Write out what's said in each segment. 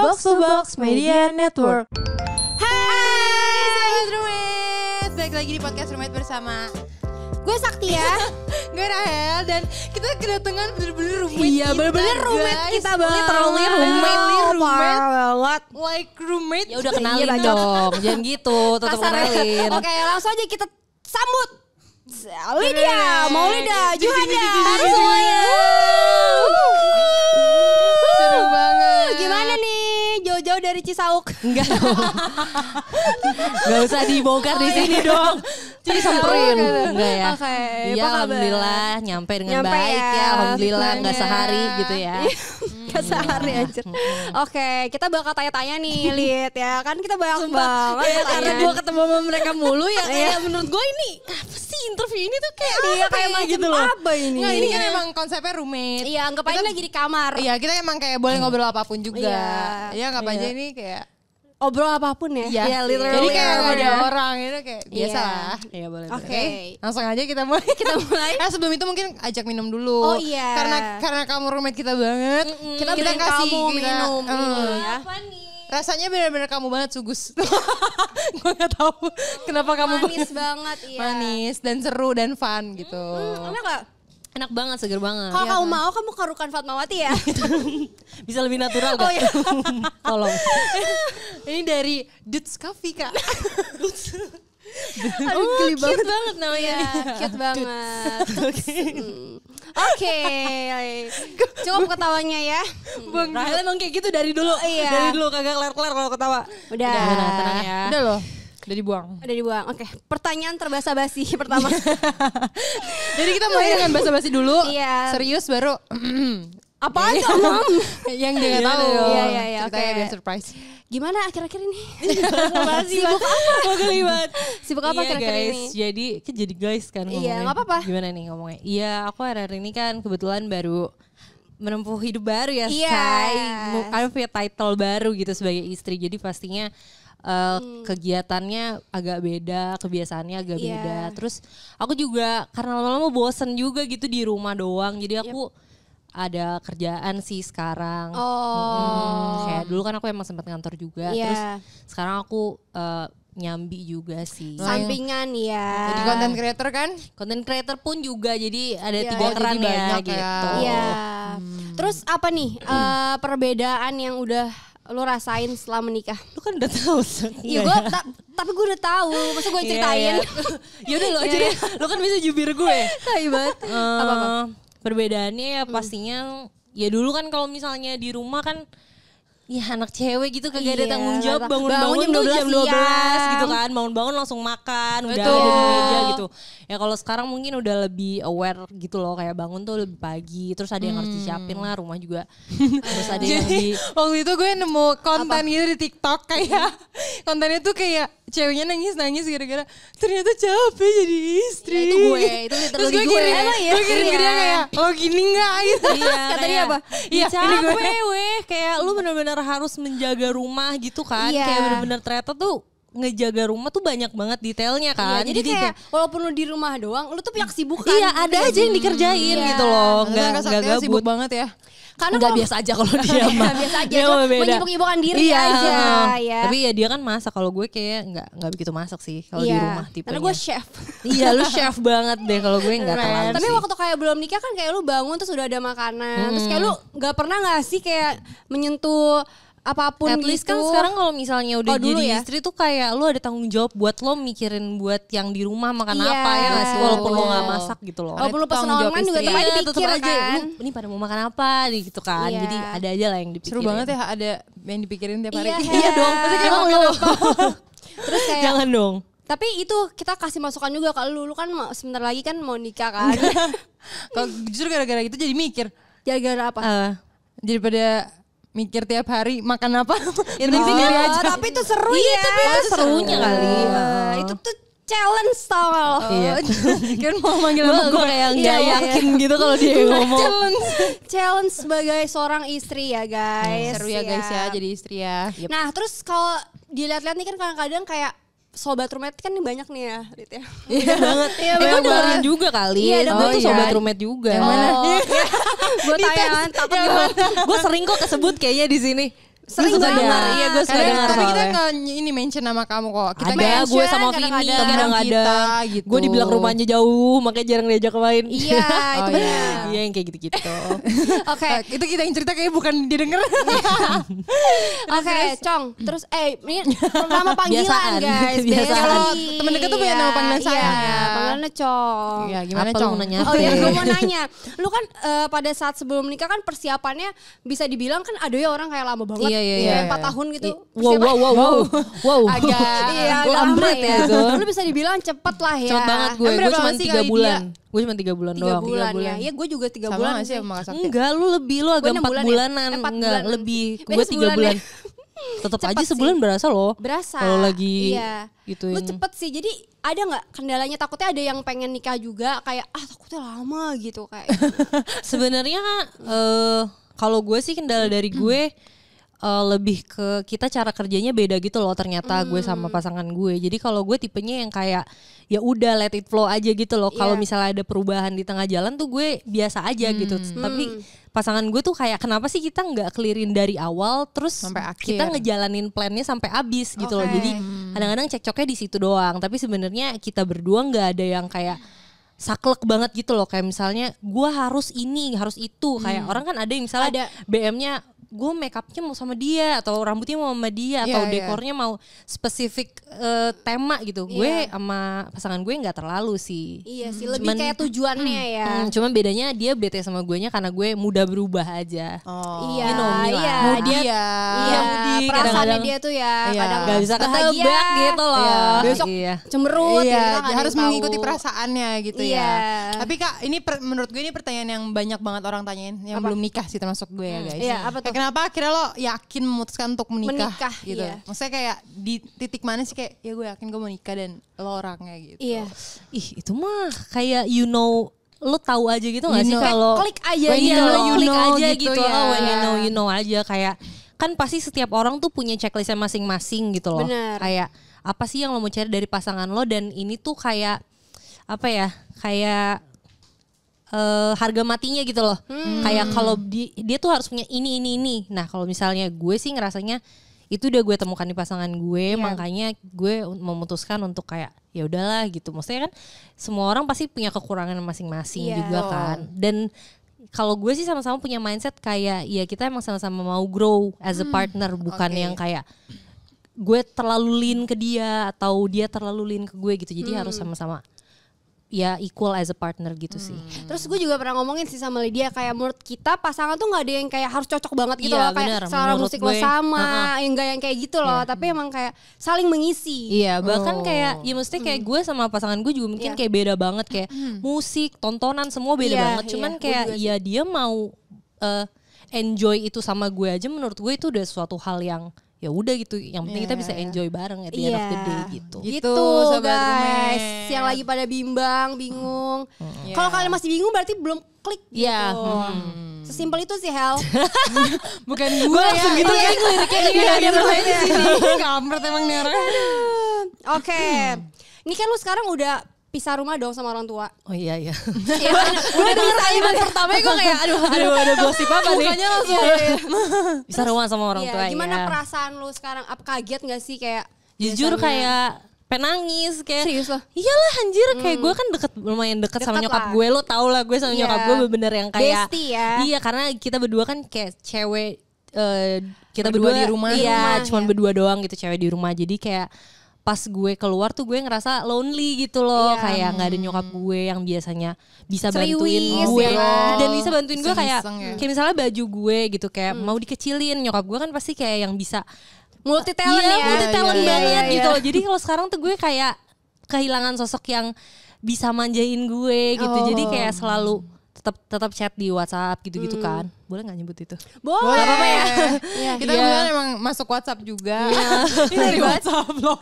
Box to Box Media Network. Hai Sobat Roommate, balik lagi di podcast Roommate bersama gue Sakti ya. gue Rahel. Dan kita kedatangan bener-bener roommate. Iya bener-bener roommate kita banget. Literally roommate. Parah banget. Like roommate. Ya udah kenalin dong, jangan gitu, tetap kenalin. Oke, langsung aja kita sambut Lydia, Maulida, Juhanda. Hai semuanya. Seru banget. Gimana nih jauh-jauh dari Cisauk? Enggak dong. Gak usah dibongkar di sini dong. Jadi samperin. Enggak ya. Oke, Iya, apa kabar? alhamdulillah nyampe dengan Nyampe baik ya, ya. Alhamdulillah tujuannya. enggak sehari gitu ya. Gak sehari aja. Oke, kita bakal tanya-tanya nih Lid ya. Kan kita banyak banget Ya, karena pertanyaan. gue ketemu sama mereka mulu ya. Kayak menurut gue ini apa sih interview ini tuh kayak Iya apa kayak ya macam gitu loh. apa ini? Nggak, ini kan emang konsepnya roommate. Iya, anggap aja lagi di kamar. Iya, kita emang kayak boleh ngobrol apapun juga. Iya. Iya, nggak aja ini kayak Obrol apapun ya. Iya, literally jadi kayak apapun nggak ada ya. orang gitu kayak biasa Iya. lah. Iya boleh. Oke. Langsung aja kita mulai. Kita mulai. Sebelum itu mungkin ajak minum dulu. Oh, iya. Karena kamu roommate kita banget. Kita beliin kamu minum ini ya. Rasanya benar-benar kamu banget Sugus. Gue gak tahu kenapa kamu Manis banget iya. manis dan seru dan fun gitu. Enak gak? Enak banget, seger banget. Kalau kamu mau kamu ke Rukan Fatmawati ya. Bisa lebih natural gak? Oh, iya. Tolong. Ini dari Dudes Coffee Kak. Aduh geli Cute banget namanya. Iya, cute banget. Oke. Cukup ketawanya ya. Rahel emang kayak gitu dari dulu. Iya. Dari dulu kagak kelar-kelar kalau ketawa. Udah. Tenang ya. Udah loh, udah dibuang. Udah dibuang. Oke, pertanyaan terbasa-basi pertama. Jadi kita mulai dengan basa-basi dulu. Iya. Serius baru. Apaan tuh, Mam? Yang dia nggak tahu. Iya, iya, Ceritanya oke. biar surprise. Gimana akhir-akhir ini? Sibuk apa? Mau kelibat. Sibuk apa Iya akhir-akhir guys, ini? jadi guys kan Iya, ngomongnya. nggak apa-apa. Gimana nih ngomongnya? Iya, aku akhir-akhir ini kan kebetulan baru menempuh hidup baru ya, Iya. say. Aku punya title baru gitu sebagai istri. Jadi pastinya kegiatannya agak beda, kebiasaannya agak Iya. beda. Terus aku juga karena lama-lama bosen juga gitu di rumah doang. Jadi aku ada kerjaan sih sekarang. Kayak dulu kan aku emang sempat ngantor juga. Iya. Terus sekarang aku nyambi juga sih. Sampingan ya. Jadi content creator kan? Content creator pun juga, jadi ada Iya, 3 peran jadi ya banyak gitu. ya. Iya. Terus apa nih perbedaan yang udah lo rasain setelah menikah? Lu kan udah tahu San. Iya, gue tapi gue udah tahu. Masa gue ceritain? Ya udah lo aja deh. Lu kan bisa jubir gue. Tai banget. Apa-apa? Perbedaannya ya pastinya ya dulu kan kalau misalnya di rumah kan ya anak cewek gitu kagak ada Iya, tanggung jawab, bangun bangun-bangun jam tuh 12 jam 12 siang. gitu kan, bangun-bangun langsung makan, udah Betul. ada di meja gitu. Ya kalau sekarang mungkin udah lebih aware gitu loh, kayak bangun tuh lebih pagi, terus ada yang harus disiapin lah, rumah juga terus ada yang di Waktu itu gue nemu konten gitu di TikTok kayak kontennya tuh kayak ceweknya nangis gara-gara ternyata capek jadi istri. Ya, itu gue, itu Terus literally gue kirim, Emang ya? gue kirim ke dia Iya. kayak lo gini nggak gitu. Iya, Kata dia kayak, apa? Iya, "Ya ini gue." capek weh, kayak lu bener-bener harus menjaga rumah gitu kan. Iya. Kayak bener-bener ternyata tuh ngejaga rumah tuh banyak banget detailnya kan. Iya, jadi kayak walaupun lu di rumah doang, lu tuh punya kesibukan. iya ada aja yang dikerjain Iya. gitu loh. Enggak Nggak sibuk gabut. banget ya. Karena Nggak kalau- biasa aja kalau dia mah. biasa aja, Dia cuma mah beda. menyibuk-nyibukkan diri Iya. aja ya. Tapi ya dia kan masak, kalau gue kayak nggak begitu masak sih kalau di Iya. rumah tipenya. Karena gue chef. Iya lu chef banget deh, kalau gue nggak Keren. terlalu Tapi sih. waktu kayak belum nikah kan kayak lu bangun terus udah ada makanan. Terus kayak lu gak pernah gak sih kayak menyentuh apapun At gitu. least kan sekarang kalau misalnya udah Oh, dulu jadi ya? istri tuh kayak lu ada tanggung jawab buat lo mikirin buat yang di rumah makan Iya, apa ya nggak sih, walaupun lo nggak betul. masak gitu loh. Walaupun lu pesen Tanggung jawab online juga istri. tetap aja Iya, dipikir tetep aja, kan. lu ini pada mau makan apa nih gitu kan. Iya. Jadi ada aja lah yang dipikirin. Seru banget ya ada yang dipikirin tiap hari. Iya, Iya dong. Emang lo. Terus kayak Jangan dong. tapi itu kita kasih masukan juga ke lu kan sebentar lagi kan mau nikah kan. Kalau justru gara-gara itu jadi mikir. Gara-gara apa? Daripada mikir tiap hari makan apa. Ya, Mending tapi- sendiri aja. Tapi itu seru Iya, ya. tapi itu serunya kali. Itu tuh challenge tau gak lo? Iya. Kan mau manggil sama Gue gue. kayak Iya, nggak iya. yakin gitu kalau dia ngomong. Challenge sebagai seorang istri ya guys. Seru ya guys ya jadi istri ya. Nah terus kalau dilihat-lihat nih kan kadang-kadang kayak sobat roommate kan nih banyak nih ya, Rit ya. Iya banget. Iya, Gue banget. dengerin juga kali. Iya, Gue dengerin. tuh sobat iya. roommate juga. Yang mana? Gue tanya takut Gue sering kok kesebut kayaknya di sini. Sering suka banget. dengar. Iya, gue suka dengar Tapi kita soalnya. nggak ini mention nama kamu kok. Kita Ada mention gue sama Vini kadang-kadang. kadang-kadang Kita gitu. gue dibilang rumahnya jauh makanya jarang diajak main. Iya, itu Oh, benar. Iya yang kayak gitu-gitu. Oke. Itu kita yang cerita kayak bukan dia denger. Oke, Cong. Terus ini nama panggilan Biasaan. guys. Biasaan. Kalau temen deket tuh banyak nama panggilan sayang Iya, ya. panggilannya Cong. Iya, gimana Apa lu Cong? mau nanya Oh apa iya, ya? gue mau nanya. Lu kan pada saat sebelum nikah kan persiapannya bisa dibilang kan ada ya orang kayak lama banget. Iya, iya, Kayak iya. 4 tahun gitu. Wow. Iya, agak lama Lambret ya. gitu. Lu bisa dibilang cepet lah ya. Cepet banget gue. Emang Gue berapa cuma lama sih 3 kali bulan. Gue cuma 3 bulan 3 doang. bulan ya. Iya, gue juga 3 Sama bulan gak sih sih. sama Kak Sakti? Enggak, lu lebih, lu agak 6 4 bulan ya? bulanan. 4 Enggak, bulan. lebih. Beda Gue 3 sebulan bulan. ya. Tetap Cepet aja sih. sebulan berasa loh. Berasa. Kalau lagi iya. gitu. Lu cepet sih. Jadi ada nggak kendalanya? Takutnya ada yang pengen nikah juga kayak takutnya lama gitu kayak. Sebenarnya kalau gue sih kendala dari gue lebih ke kita cara kerjanya beda gitu loh ternyata gue sama pasangan gue. Jadi kalau gue tipenya yang kayak ya udah let it flow aja gitu loh. Kalau Iya. misalnya ada perubahan di tengah jalan tuh gue biasa aja gitu. Tapi pasangan gue tuh kayak kenapa sih kita nggak clearin dari awal terus Sampai akhir. kita ngejalanin plannya sampai habis gitu loh. Oke. Jadi kadang-kadang cekcoknya di situ doang. Tapi sebenarnya kita berdua nggak ada yang kayak saklek banget gitu loh. Kayak misalnya gue harus ini, harus itu. Kayak orang kan ada yang misalnya BM-nya gue make upnya mau sama dia atau rambutnya mau sama dia atau Iya, iya. dekornya mau spesifik tema gitu. Gue sama pasangan gue nggak terlalu sih. Iya sih, lebih Cuman- kayak tujuannya ya. Cuman bedanya dia bete sama gue nya karena gue mudah berubah aja. Oh. Iya, You know me lah. iya, Moody dia, ya. iya, moody, perasaannya kadang-kadang. dia tuh ya, Iya. kadang Gak bisa bahagia, ketebak gitu loh. Iya. besok Iya. cemberut, Iya, gitu, kita nggak harus ada yang mengikuti tahu. perasaannya gitu Iya. ya. Tapi Kak, ini menurut gue ini pertanyaan yang banyak banget orang tanyain yang belum nikah sih termasuk gue ya guys. Iya, apa tuh? Kayak kenapa akhirnya lo yakin memutuskan untuk menikah, Menikah, gitu? iya. Maksudnya kayak di titik mana sih kayak ya gue yakin gue mau nikah dan lo orangnya gitu. Iya. Ih itu mah kayak lo tahu aja gitu nggak You sih know. kalau Klik aja When gitu you know, loh. you klik know aja gitu gitu, ya. when you know aja kayak kan pasti setiap orang tuh punya checklistnya masing-masing gitu loh. Bener. Kayak apa sih yang lo mau cari dari pasangan lo dan ini tuh kayak apa ya kayak harga matinya gitu loh. Kayak kalau dia tuh harus punya ini. Nah kalau misalnya gue sih ngerasanya itu udah gue temukan di pasangan gue, makanya gue memutuskan untuk kayak ya udahlah gitu. Maksudnya kan semua orang pasti punya kekurangan masing-masing Iya. juga kan. Dan kalau gue sih sama-sama punya mindset kayak ya kita emang sama-sama mau grow as a partner, bukan Oke. yang kayak gue terlalu lean ke dia atau dia terlalu lean ke gue gitu. Jadi harus sama-sama ya equal as a partner gitu sih. Terus gue juga pernah ngomongin sih sama Lydia kayak menurut kita pasangan tuh nggak ada yang kayak harus cocok banget gitu Iya, loh kayak bener. selera Menurut musik lo gue, sama, enggak yang kayak gitu loh, tapi emang kayak saling mengisi. Iya, bahkan kayak ya mesti kayak gue sama pasangan gue juga mungkin Iya. kayak beda banget kayak musik, tontonan semua beda Iya, banget. Cuman iya, gue kayak juga sih. ya dia mau enjoy itu sama gue aja menurut gue itu udah suatu hal yang ya udah gitu. Yang penting kita bisa enjoy bareng at the end of the day gitu. Gitu, Sobat guys. Rumen. Yang lagi pada bimbang, bingung. Kalau kalian masih bingung berarti belum klik gitu. Iya. Sesimpel itu sih Hel. Bukan gue ya. gitu lagi liriknya nih Iya, ada gitu di sini. Kampret emang nih orang. Oke. Ini kan lu sekarang udah pisah rumah dong sama orang tua. Oh iya iya. Gue denger kalimat pertamanya gue kayak aduh ada gosip apa nih? Mukanya langsung. Bisa rumah sama orang iya, tua gimana ya. perasaan lu sekarang? Apa kaget gak sih kayak Jujur biasanya- kayak penangis kayak Serius lo? iyalah anjir kayak gue kan lumayan deket sama Deket nyokap lah. gue, lo tau lah gue sama Iya. nyokap gue bener-bener yang kayak Bestie ya. iya karena kita berdua kan kayak cewek kita Berdua berdua di rumah. iya Di rumah, cuman ya. berdua doang gitu cewek di rumah jadi kayak pas gue keluar tuh gue ngerasa lonely gitu loh Iya. kayak nggak ada nyokap gue yang biasanya bisa bantuin Ceriwis, gue ya kan? dan bisa bantuin gue kayak Iseng-iseng ya. kayak misalnya baju gue gitu kayak mau dikecilin nyokap gue kan pasti kayak yang bisa multi talent iya, ya. multi talent Iya, banget iya, gitu iya. loh. Jadi kalau sekarang tuh gue kayak kehilangan sosok yang bisa manjain gue gitu. Jadi kayak selalu tetap chat di WhatsApp gitu-gitu kan. Boleh nggak nyebut itu? Boleh. Gak apa-apa ya. Iya. Kita Iya. kebetulan emang masuk WhatsApp juga. Ini dari WhatsApp loh.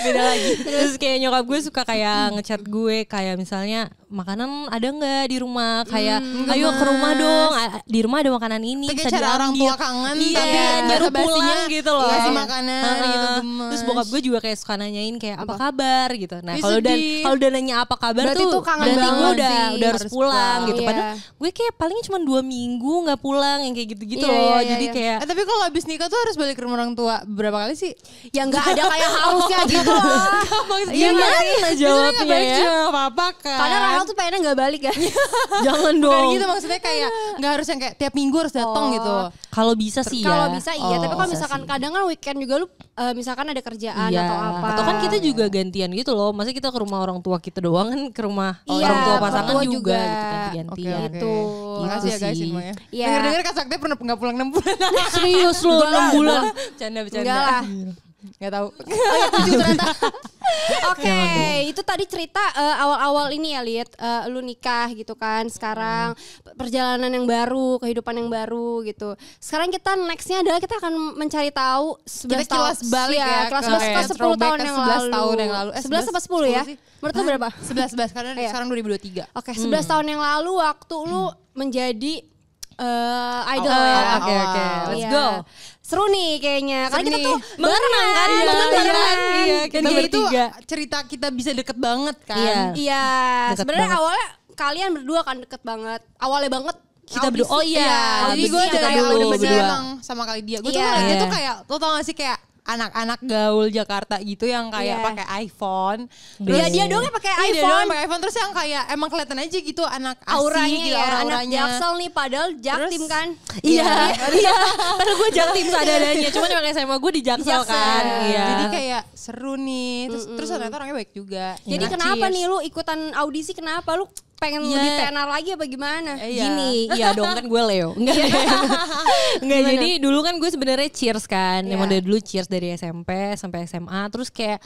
Beda lagi. Terus kayak nyokap gue suka kayak ngechat gue kayak misalnya makanan ada nggak di rumah kayak ayo ke rumah dong di rumah ada makanan ini Itu bisa kayak cara orang diambil. tua kangen, iya, tapi nyuruh basa-basinya pulang gitu loh ngasih makanan gitu, gemes. terus bokap gue juga kayak suka nanyain kayak apa kabar gitu nah Ih, kalau sedih. kalau udah nanya apa kabar Berarti tuh tuh kangen berarti gue banget udah sih. harus Harus pulang pulang. gitu Iya. padahal gue kayak paling cuma 2 minggu nggak pulang yang kayak gitu-gitu Iya, loh. iya, Jadi iya. kayak Tapi kalau habis nikah tuh harus balik ke rumah orang tua berapa kali sih? Ya nggak ada kayak harusnya gitu lah. gimana jawabnya ya? Gak apa-apa kan. Karena Rahel tuh pengennya nggak balik ya. Jangan Bukan dong. gitu maksudnya kayak gak harus yang kayak tiap minggu harus datang gitu. Kalau bisa sih ya. Kalau bisa iya, tapi kalau bisa misalkan sih. kadang kan weekend juga lu misalkan ada kerjaan Iya. atau apa. Atau kan kita juga gantian gitu loh. Masa kita ke rumah orang tua kita doang kan ke rumah Iya, orang tua pasangan mertua juga, juga. gitu kan gantian. Gitu. Makasih ya guys sih. semuanya. Iya. Dengar-dengar Kak Sakti pernah gak pulang 6 bulan. Serius lo 6 bulan. Bercanda. Enggak lah. Gak tahu. Oh ya 7 ternyata. Oke, itu tadi cerita awal-awal ini ya Liat, lu nikah gitu kan. Sekarang perjalanan yang baru, kehidupan yang baru gitu. Sekarang kita nextnya adalah kita akan mencari tahu 11 Kita kilas balik ya kelas ke 11 kayak 10 throwback tahun ke yang 11 lalu. tahun yang lalu. 11 apa 10 ya? sih? Menurut lu berapa? 11 karena Iya. sekarang 2023. Oke, 11 tahun yang lalu waktu lu menjadi idol Awal, ya. Oke, oke. Let's Iya. go. Seru nih kayaknya. Karena kita tuh Mengenang kan? barengan, Mengenang barengan. Iya, Dan kita kayak itu bertiga. cerita kita bisa deket banget kan. Iya. Iya, Deket sebenarnya banget. awalnya kalian berdua kan deket banget. Awalnya banget Kita audisi. berdua. Oh iya. Jadi Abis gue kita dari dulu awal bener berdua. emang sama kali dia. Gue tuh Iya. ngeliatnya Iya. tuh kayak, lo tau gak sih kayak anak-anak gaul Jakarta gitu yang kayak Iya. pakai iPhone. Iya, dia doang yang pakai Iya, dia iPhone. doang pakai iPhone terus yang kayak emang kelihatan aja gitu anak asik Auranya gitu, ya, anak aura-auranya. Jaksel nih padahal Jaktim Terus- kan. Iya, iya. Padahal gue Jaktim seadanya. Cuman yang SMA gue di Jaksel Jaksel. kan. Iya. Jadi kayak seru nih. Terus ternyata orangnya baik juga. Jadi Nah, kenapa cheers. nih lu ikutan audisi, kenapa lu pengen Iya. lebih tenar lagi apa gimana? Iya. Gini, iya dong kan gue Leo. Enggak. Enggak, jadi dulu kan gue sebenarnya cheers kan. Iya. Emang dari dulu cheers dari SMP sampai SMA, terus kayak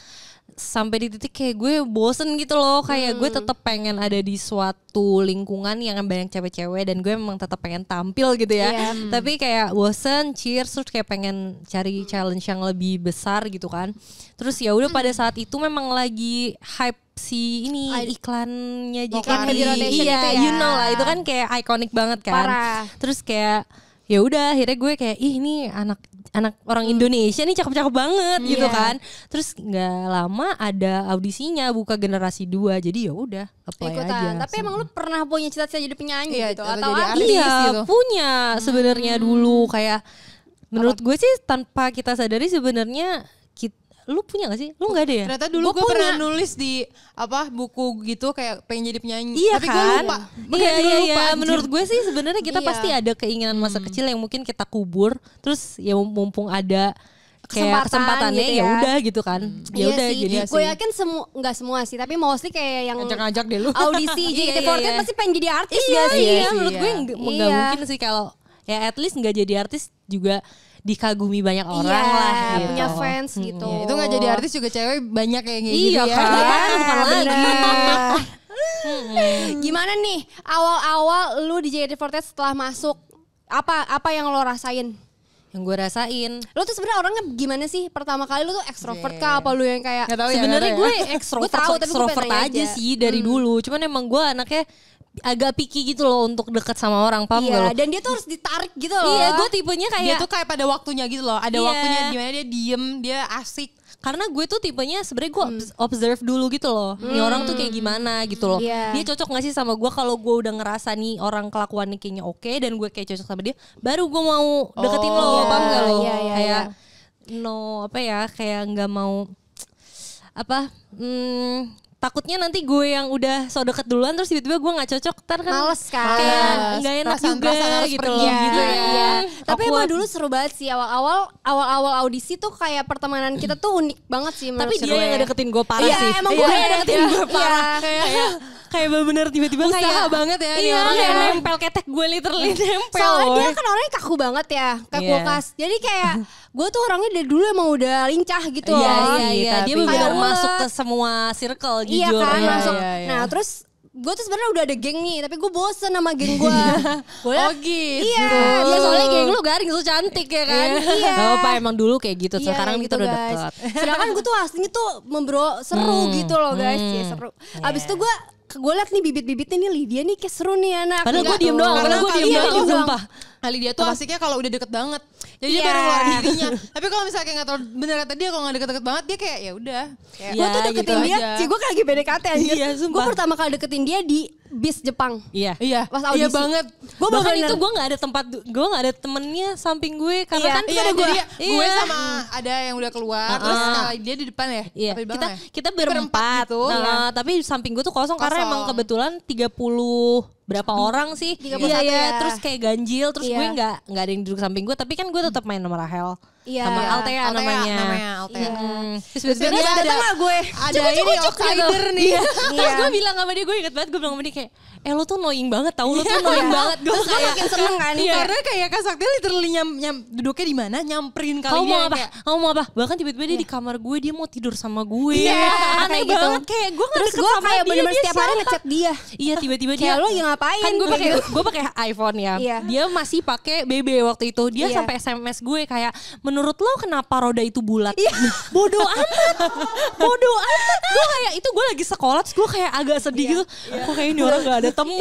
sampai di titik kayak gue bosen gitu loh, kayak gue tetap pengen ada di suatu lingkungan yang banyak cewek-cewek dan gue memang tetap pengen tampil gitu ya. Iya. Tapi kayak bosen cheers terus kayak pengen cari challenge yang lebih besar gitu kan. Terus ya udah pada saat itu memang lagi hype si ini iklannya Iklan Body Rotation iya, itu ya. you know lah, itu kan kayak ikonik banget kan. Parah. Terus kayak ya udah akhirnya gue kayak ih ini anak orang Indonesia nih cakep-cakep banget gitu Iya. kan. Terus nggak lama ada audisinya buka generasi 2. Jadi ya udah apply Ikutan. aja. Tapi emang lu pernah punya cita-cita jadi penyanyi Iya, gitu atau atau jadi apa? artis iya gitu. punya sebenarnya dulu kayak menurut gue sih tanpa kita sadari sebenarnya lu punya gak sih? Lu nggak ada ya? Ternyata dulu Gua gue pernah punya. nulis di apa buku gitu kayak pengen jadi penyanyi. Iya Tapi kan? gue lupa. Iya Gue iya lupa, iya. anjir. Menurut gue sih sebenarnya kita Iya. pasti ada keinginan masa kecil yang mungkin kita kubur. Terus ya mumpung ada kayak kesempatannya gitu ya ya. udah gitu kan. Ya udah sih. jadi Gue yakin nggak semua sih, tapi mostly kayak yang Ngajak-ngajak deh lu. audisi JKT48 Iya, iya. pasti pengen jadi artis iya gak sih? iya menurut Iya. gue nggak Iya. mungkin sih kalau ya at least nggak jadi artis juga dikagumi banyak orang Iya, lah gitu. punya fans gitu. Iya, itu gak jadi artis juga cewek banyak kayak gitu Iya ya. kan, bukan lagi. Gimana nih awal-awal lu di JKT48 setelah masuk, apa yang lo rasain? Yang gue rasain Lo tuh sebenarnya orangnya gimana sih? Pertama kali lu tuh ekstrovert kah? Apa lu yang kayak Gak tahu ya. sebenarnya nggak tahu gue ya. ekstrovert Gue tahu, tapi gue ekstrovert pengen nanya aja aja. sih dari dulu. Cuman emang gue anaknya agak picky gitu loh untuk dekat sama orang, paham gak iya, lo? dan dia tuh harus ditarik gitu loh. Iya, gue tipenya kayak Dia tuh kayak pada waktunya gitu loh. Ada Iya. waktunya dimana dia diem, dia asik. karena gue tuh tipenya sebenarnya gue observe dulu gitu loh. Nih orang tuh kayak gimana gitu loh. Iya. Dia cocok gak sih sama gue? Kalau gue udah ngerasa nih orang kelakuannya kayaknya oke dan gue kayak cocok sama dia, baru gue mau deketin lo, iya, paham gak lo? iya, iya, Kayak no apa ya, kayak nggak mau apa? Takutnya nanti gue yang udah so deket duluan terus tiba-tiba gue nggak cocok, ntar kan Males kan. kayak nggak enak juga Perasaan harus gitu pergi loh. gitu ya. Iya. Tapi emang Awkward. dulu seru banget sih awal-awal audisi tuh kayak pertemanan kita tuh unik banget sih menurut Tapi dia yang gue. ngedeketin gue parah Iya, sih. emang Iya, gue yang yang ngedeketin gue parah. Iya. Kayak bener-bener tiba-tiba Usaha kayak banget ya dia Iya, orang kayak ya. nempel ketek gue literally nempel. Soalnya woy. dia kan orangnya kaku banget ya, ke Iya. kulkas. Jadi kayak gue tuh orangnya dari dulu emang udah lincah gitu loh. Iya, iya. Dia tapi- benar Kayak masuk ulet. ke semua circle Iya jujur. kan Iya, masuk. iya, iya. Nah terus gue tuh sebenarnya udah ada geng nih, tapi gue bosen sama geng gue. Oh gitu. Iya, Ya soalnya geng lu garing, lu cantik ya kan. Iya. Gak apa emang dulu kayak gitu. Iya, Sekarang gitu, kita udah guys. deket. Sedangkan gue tuh aslinya tuh seru gitu loh guys. Ya seru. Abis itu gue liat nih bibit-bibitnya nih Lydia nih kayak seru nih anak. Padahal gue Gitu. diem doang. Padahal gue diem Iya, doang. diem doang. Sumpah. Kali dia tuh asiknya kalau udah deket banget. Jadi dia baru ngeluarin dirinya. Tapi kalau misalnya kayak gak tau bener kata dia, kalau gak deket-deket banget dia kayak ya udah. Gue tuh deketin gitu dia, aja. sih gue lagi PDKT anjir. Iya, sumpah. Gue pertama kali deketin dia di bis Jepang. Iya. Iya, Pas audisi. iya banget. Gue Bahkan itu gue gak ada tempat, gue gak ada temennya samping gue. Karena Iya, kan Iya, ada jadi gue Iya. sama ada yang udah keluar, terus kali dia di depan ya. Iya, Apa di belakang kita ya? berempat gitu. Nah, tapi samping gue tuh kosong karena Kosong. emang kebetulan 30 berapa orang sih. 31 Iya, ya. terus kayak ganjil, terus Iya. gue nggak ada yang duduk samping gue, tapi kan gue tetap main sama Rahel. Iya. Sama Altea namanya. Altea. Terus Terus tiba-tiba dia Datang gak gue? ada ini outsider nih. Terus gue bilang sama dia, gue inget banget, gue bilang sama dia kayak, lo tuh annoying banget tau, lo tuh annoying banget. Gue Terus gue makin seneng kan. Iya, karena kayak Kak Sakti literally duduknya di mana, nyamperin kali kamu dia mau yang apa? kayak, Kamu mau apa? Bahkan tiba-tiba dia di kamar gue, dia mau tidur sama gue. Iya, Aneh kayak gitu. banget, kayak gue gak Terus deket gue sama kayak dia, bener-bener dia setiap hari siapa? ngechat dia. Iya, tiba-tiba dia Kayak lo lagi ngapain? kan gue pakai Gitu. gue pakai iPhone ya. Iya. Dia masih pakai BB waktu itu. Dia Iya. sampai SMS gue kayak, menurut lo kenapa roda itu bulat? Iya. Bodoh amat. Bodoh amat. Gue kayak itu gue lagi sekolah, terus gue kayak agak sedih gitu. Kok kayak ini orang gak ada temen.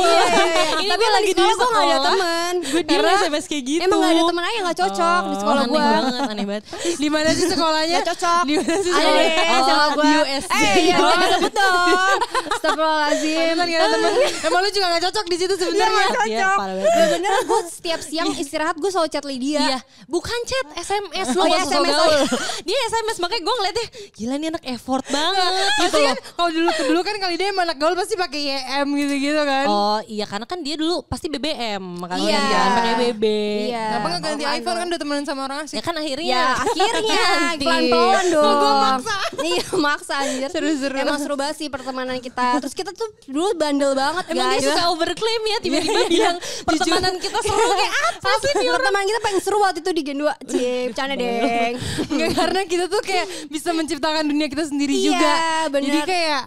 Ini Tapi gue lagi di gue gak ada sekolah. teman. Gue dia SMS kayak gitu. Emang gak ada teman aja gak cocok di sekolah aneh gue. banget, aneh banget. di mana sih sekolahnya? Gak cocok. Di mana sih Ada sekolahnya? deh sama gue. di USJ. Iya jangan sebut dong. Astagfirullahaladzim. Pantesan gak ada temen. Emang lu juga gak cocok di situ sebenarnya. Gak Iya, cocok. parah banget. Bener-bener gue setiap siang istirahat gue selalu chat Lydia. Iya, bukan chat, SMS. Oh, iya, Gak usah SMS. gaul. Dia SMS, makanya gue ngeliatnya, gila nih anak effort banget gitu Pasti loh. kan kalau dulu kan kali dia emang anak gaul pasti pakai YM gitu-gitu kan. Oh iya, karena kan dia dulu pasti BBM, makanya Iya. kan pakai BB. Iya. Kenapa gak ganti Oh, iPhone kan udah temenan sama orang asik. Ya kan akhirnya. Ya akhirnya Ganti. pelan-pelan dong. Gue maksa. Iya maksa anjir. Seru-seru. Emang seru banget sih pertemanan kita. Terus kita tuh dulu bandel banget Emang guys. dia suka overclaim ya, tiba-tiba bilang pertemanan kita seru kayak apa sih nih orang? Pertemanan kita paling seru waktu itu di Gen 2. Cie, bercanda deng. Enggak, karena kita tuh kayak bisa menciptakan dunia kita sendiri Iya, juga. bener. Jadi kayak